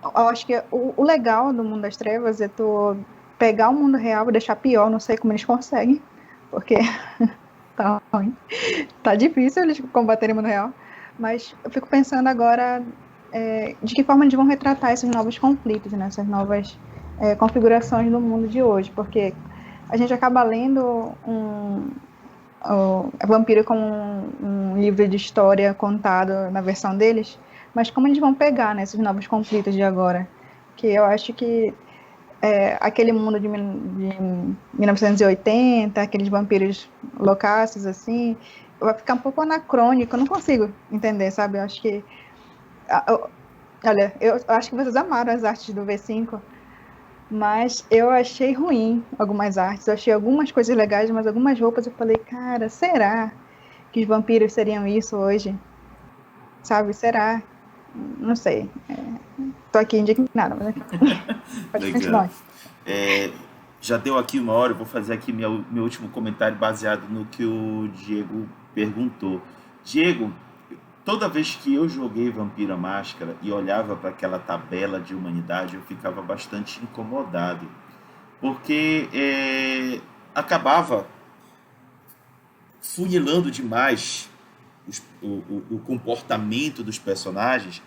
eu acho que o legal do Mundo das Trevas é tu pegar o mundo real e deixar pior, não sei como eles conseguem, porque tá ruim. Tá difícil eles combaterem o mundo real. Mas eu fico pensando agora de que forma eles vão retratar esses novos conflitos, né? Essas novas configurações do mundo de hoje. Porque a gente acaba lendo Vampiro como um livro de história contado na versão deles, mas como eles vão pegar nesses novos conflitos de agora? Que eu acho que aquele mundo de 1980, aqueles vampiros loucaços, assim, vai ficar um pouco anacrônico, eu não consigo entender, sabe? Eu acho que... olha, eu acho que vocês amaram as artes do V5, mas eu achei ruim algumas artes, eu achei algumas coisas legais, mas algumas roupas eu falei, cara, será que os vampiros seriam isso hoje? Sabe, será? Não sei. Tô aqui indignada, mas pode continuar. Já deu aqui uma hora, eu vou fazer aqui meu último comentário baseado no que o Diego perguntou. Diego, toda vez que eu joguei Vampiro à Máscara e olhava para aquela tabela de humanidade, eu ficava bastante incomodado, porque acabava funilando demais o comportamento dos personagens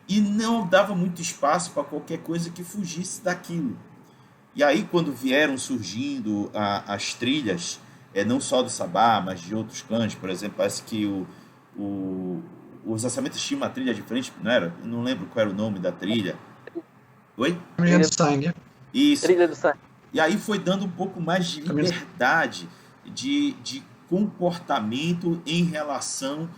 e não dava muito espaço para qualquer coisa que fugisse daquilo. E aí, quando vieram surgindo as trilhas, não só do Sabá, mas de outros clãs, por exemplo, parece que os lançamentos tinham uma trilha diferente, não era? Eu não lembro qual era o nome da trilha. Oi? Caminho do Sangue. Isso. Trilha do Sangue. E aí foi dando um pouco mais de liberdade de comportamento em relação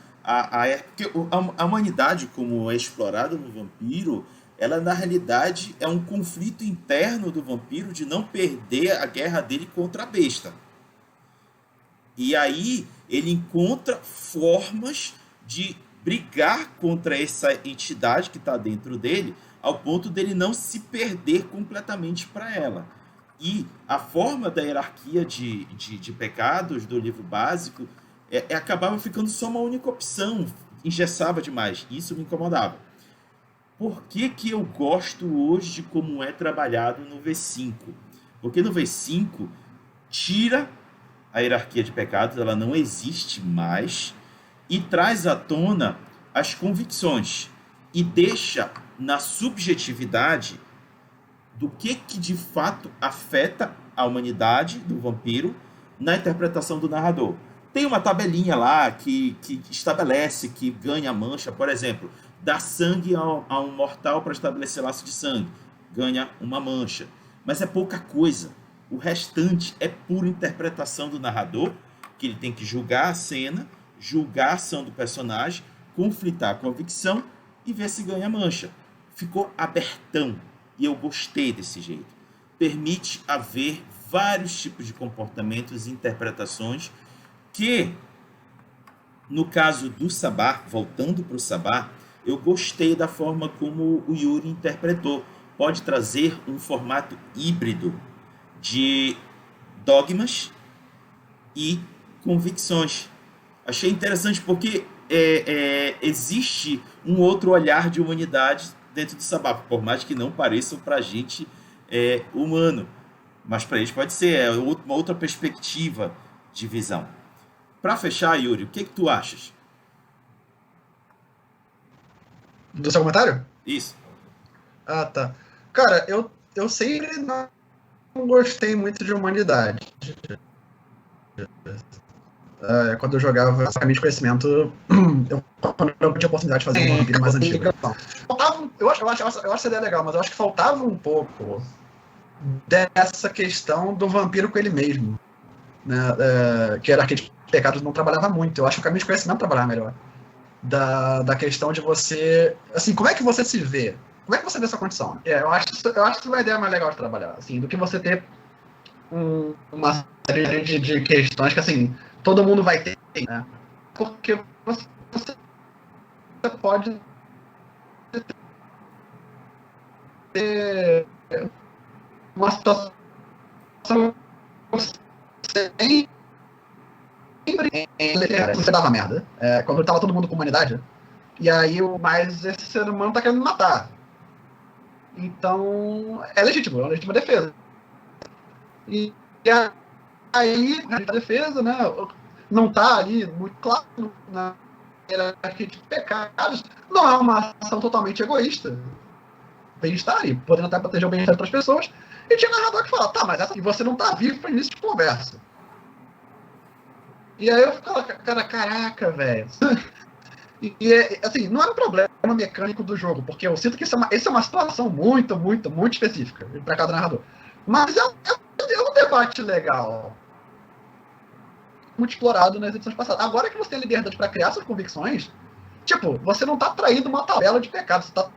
porque a humanidade, como é explorada no Vampiro, ela na realidade é um conflito interno do vampiro de não perder a guerra dele contra a besta. E aí ele encontra formas de brigar contra essa entidade que está dentro dele, ao ponto dele não se perder completamente para ela. E a forma da hierarquia de pecados do livro básico acabava ficando só uma única opção, engessava demais, isso me incomodava. Por que que eu gosto hoje de como é trabalhado no V5? Porque no V5 tira a hierarquia de pecados, ela não existe mais, e traz à tona as convicções e deixa na subjetividade do que de fato afeta a humanidade do vampiro na interpretação do narrador. Tem uma tabelinha lá que estabelece que ganha mancha, por exemplo, dá sangue a um mortal para estabelecer laço de sangue, ganha uma mancha. Mas é pouca coisa. O restante é pura interpretação do narrador, que ele tem que julgar a cena, julgar a ação do personagem, conflitar a convicção e ver se ganha mancha. Ficou abertão e eu gostei desse jeito. Permite haver vários tipos de comportamentos e interpretações que, no caso do Sabá, voltando para o Sabá, eu gostei da forma como o Yuri interpretou. Pode trazer um formato híbrido de dogmas e convicções. Achei interessante porque existe um outro olhar de humanidade dentro do Sabá, por mais que não pareçam para a gente humano, mas para eles pode ser uma outra perspectiva de visão. Para fechar, Yuri, o que tu achas? Do seu comentário? Isso. Ah, tá. Cara, eu sempre não gostei muito de humanidade. Quando eu jogava Caminho de Conhecimento, quando eu tinha oportunidade de fazer um vampiro mais antigo. Eu acho essa ideia legal, mas eu acho que faltava um pouco dessa questão do vampiro com ele mesmo. Né? Que era aquele pecado não trabalhava muito. Eu acho que o Caminho de Conhecimento trabalhava melhor. Da questão de você... Assim, como é que você se vê? Como é que você vê essa condição? Eu acho que uma ideia mais legal de trabalhar, assim, do que você ter uma série de questões que, assim, todo mundo vai ter, né? Porque você pode ter uma situação sempre você dava merda. Quando tava todo mundo com humanidade, e aí mas esse ser humano tá querendo me matar. Então, é uma legítima defesa. E aí, a defesa, né, não tá ali muito claro na hierarquia de pecados, não é uma ação totalmente egoísta. Bem-estar ali, podendo até proteger o bem-estar de outras pessoas. E tinha narrador que fala, tá, mas essa, você não tá vivo para início de conversa. E aí eu ficava, caraca, velho. Assim, não é um problema mecânico do jogo, porque eu sinto que essa é uma situação muito específica para cada narrador. Mas é um debate legal. Muito explorado nas edições passadas. Agora que você tem a liberdade para criar suas convicções, tipo, você não tá traindo uma tabela de pecados, você tá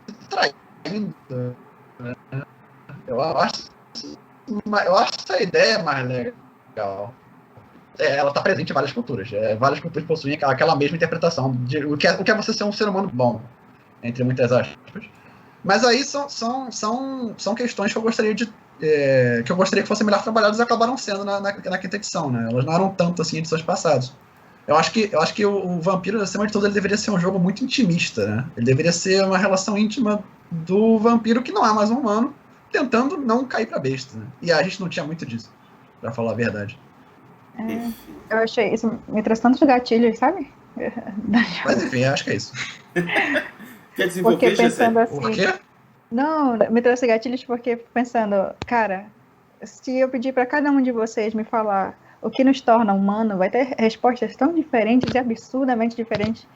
se traindo. Né? Eu acho essa ideia mais legal. Ela está presente em várias culturas. Várias culturas possuem aquela mesma interpretação de o que é você ser um ser humano bom, entre muitas aspas. Mas aí são questões que eu gostaria que fossem melhor trabalhadas e acabaram sendo na quinta edição, né? Elas não eram tanto assim em edições passadas. Eu acho que o Vampiro, acima de tudo, ele deveria ser um jogo muito intimista, né? Ele deveria ser uma relação íntima do vampiro que não é mais um humano, tentando não cair pra besta, né? E a gente não tinha muito disso, pra falar a verdade. Eu achei isso, me traz tantos gatilhos, sabe? Mas enfim, acho que é isso. Quer desenvolver, porque pensando assim, Por quê? não, me trouxe gatilhos porque pensando, cara, se eu pedir para cada um de vocês me falar o que nos torna humano, vai ter respostas tão diferentes e absurdamente diferentes.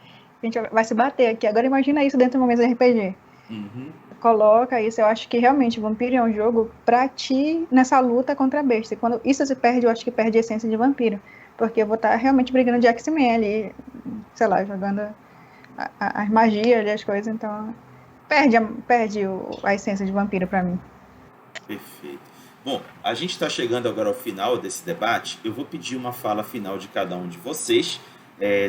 A gente vai se bater aqui. Agora imagina isso dentro de uma mesa de RPG. Uhum. Coloca isso. Eu acho que realmente Vampiro é um jogo pra ti nessa luta contra a besta. E quando isso se perde, eu acho que perde a essência de Vampiro. Porque eu vou estar realmente brigando de X-Men ali, sei lá, jogando as magias ali, as coisas. Então, perde a essência de Vampiro pra mim. Perfeito. Bom, a gente está chegando agora ao final desse debate. Eu vou pedir uma fala final de cada um de vocês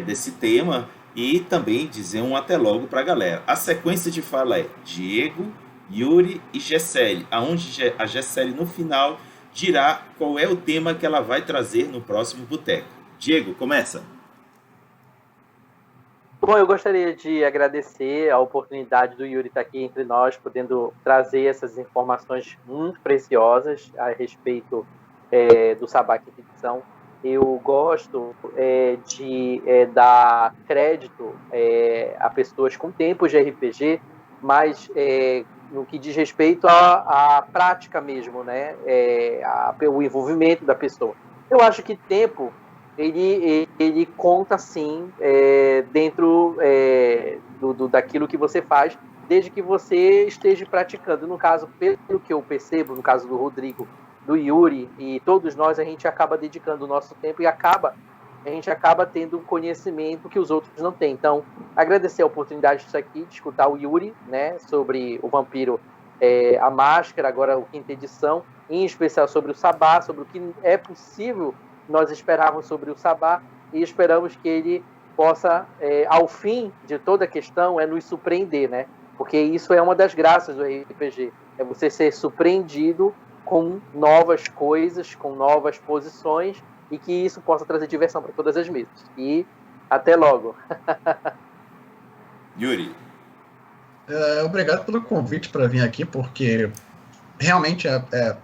desse tema e também dizer um até logo para a galera. A sequência de fala é Diego, Yuri e Gessele, aonde a Gessele no final dirá qual é o tema que ela vai trazer no próximo boteco. Diego, começa. Bom, eu gostaria de agradecer a oportunidade do Yuri estar aqui entre nós, podendo trazer essas informações muito preciosas a respeito do Sabá Quinta Edição. Eu gosto de dar crédito a pessoas com tempos de RPG, mas no que diz respeito à prática mesmo, né? O envolvimento da pessoa. Eu acho que tempo ele conta sim dentro daquilo que você faz, desde que você esteja praticando. No caso, pelo que eu percebo, no caso do Rodrigo, do Yuri e todos nós, a gente acaba dedicando o nosso tempo e a gente acaba tendo conhecimento que os outros não têm. Então, agradecer a oportunidade disso aqui, de escutar o Yuri, né, sobre o Vampiro, a Máscara, agora a quinta edição, em especial sobre o Sabá, sobre o que é possível nós esperávamos sobre o Sabá, e esperamos que ele possa, ao fim de toda a questão, nos surpreender, né? Porque isso é uma das graças do RPG, é você ser surpreendido com novas coisas, com novas posições, e que isso possa trazer diversão para todas as mesas. E até logo. Yuri. Obrigado pelo convite para vir aqui, porque realmente é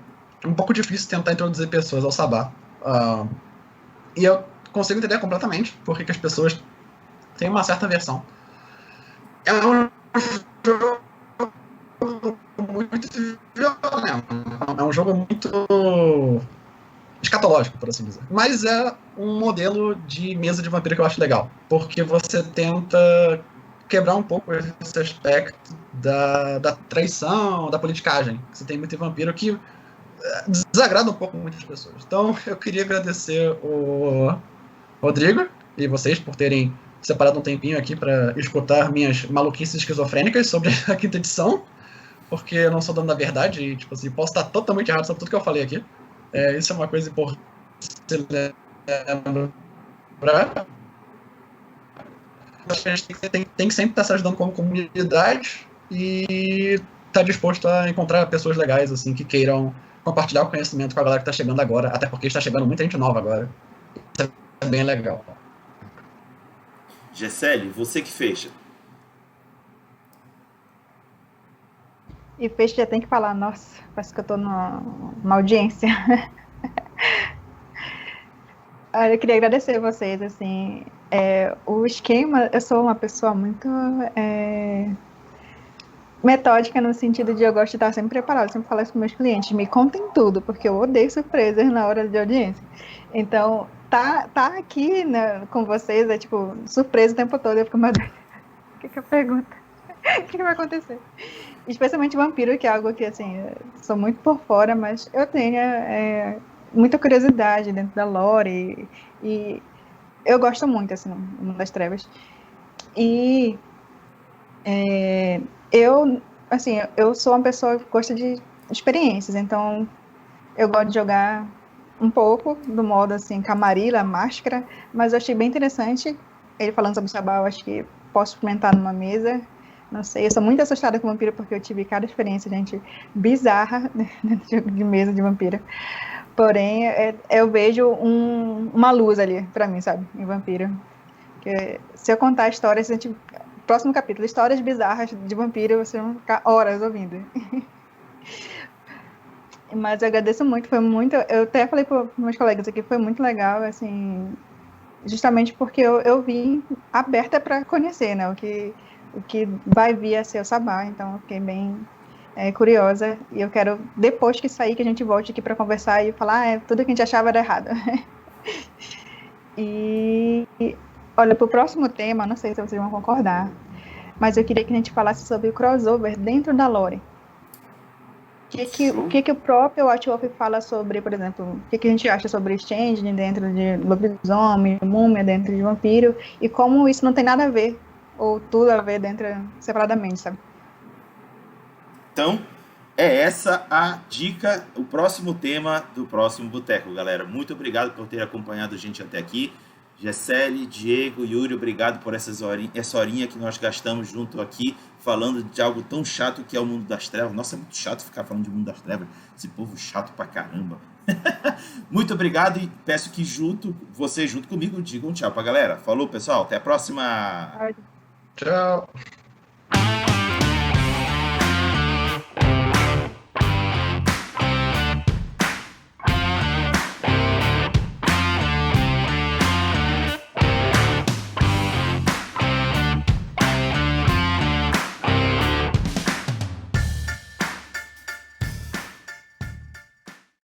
um pouco difícil tentar introduzir pessoas ao Sabá. E eu consigo entender completamente por que as pessoas têm uma certa aversão. É um jogo muito violento. É um jogo muito escatológico, por assim dizer. Mas é um modelo de mesa de vampiro que eu acho legal, porque você tenta quebrar um pouco esse aspecto da traição, da politicagem. Você tem muito vampiro que desagrada um pouco muitas pessoas. Então, eu queria agradecer o Rodrigo e vocês por terem separado um tempinho aqui para escutar minhas maluquices esquizofrênicas sobre a quinta edição, porque eu não sou dono da verdade e, tipo assim, posso estar totalmente errado sobre tudo que eu falei aqui. Isso é uma coisa importante lembrar. Acho que a gente tem que sempre estar se ajudando como comunidade e estar disposto a encontrar pessoas legais, assim, que queiram compartilhar o conhecimento com a galera que está chegando agora, até porque está chegando muita gente nova agora. Isso é bem legal. Gessele, você que fecha. E fecha já tem que falar, nossa, parece que eu tô numa audiência. Eu queria agradecer a vocês, assim, o esquema, eu sou uma pessoa muito metódica no sentido de eu gosto de estar sempre preparada, sempre falo isso com meus clientes, me contem tudo, porque eu odeio surpresas na hora de audiência. Então, tá aqui, né, com vocês, é tipo, surpresa o tempo todo, eu fico, meu Deus, o que eu pergunto? O que vai acontecer? Especialmente vampiro, que é algo que, assim, sou muito por fora, mas eu tenho muita curiosidade dentro da lore e eu gosto muito, assim, no Mundo das Trevas. E eu sou uma pessoa que gosta de experiências, então eu gosto de jogar um pouco do modo, assim, Camarilla, Máscara, mas eu achei bem interessante ele falando sobre o Sabá, eu acho que posso experimentar numa mesa. Não sei, eu sou muito assustada com vampiro porque eu tive cada experiência, gente, bizarra dentro de mesa de vampiro. Porém, eu vejo uma luz ali pra mim, sabe, em vampiro. Porque se eu contar histórias, próximo capítulo, histórias bizarras de vampiro, vocês vão ficar horas ouvindo. Mas eu agradeço muito, foi muito. Eu até falei para meus colegas aqui, foi muito legal, assim, justamente porque eu vim aberta para conhecer, né, o que vai vir a ser o Sabá, então eu fiquei bem curiosa, e eu quero, depois que sair, que a gente volte aqui para conversar e falar, tudo que a gente achava era errado. E, olha, pro próximo tema, não sei se vocês vão concordar, mas eu queria que a gente falasse sobre o crossover dentro da lore. O que o próprio White Wolf fala sobre, por exemplo, o que a gente acha sobre Change dentro de lobisomem, múmia dentro de vampiro, e como isso não tem nada a ver, ou tudo a ver dentro, separadamente, sabe? Então, é essa a dica, o próximo tema do próximo Boteco, galera. Muito obrigado por ter acompanhado a gente até aqui. Gessele, Diego, Yuri, obrigado por essa horinha que nós gastamos junto aqui, falando de algo tão chato que é o Mundo das Trevas. Nossa, é muito chato ficar falando de Mundo das Trevas. Esse povo chato pra caramba. Muito obrigado e peço que vocês junto comigo digam tchau pra galera. Falou, pessoal. Até a próxima. Tchau.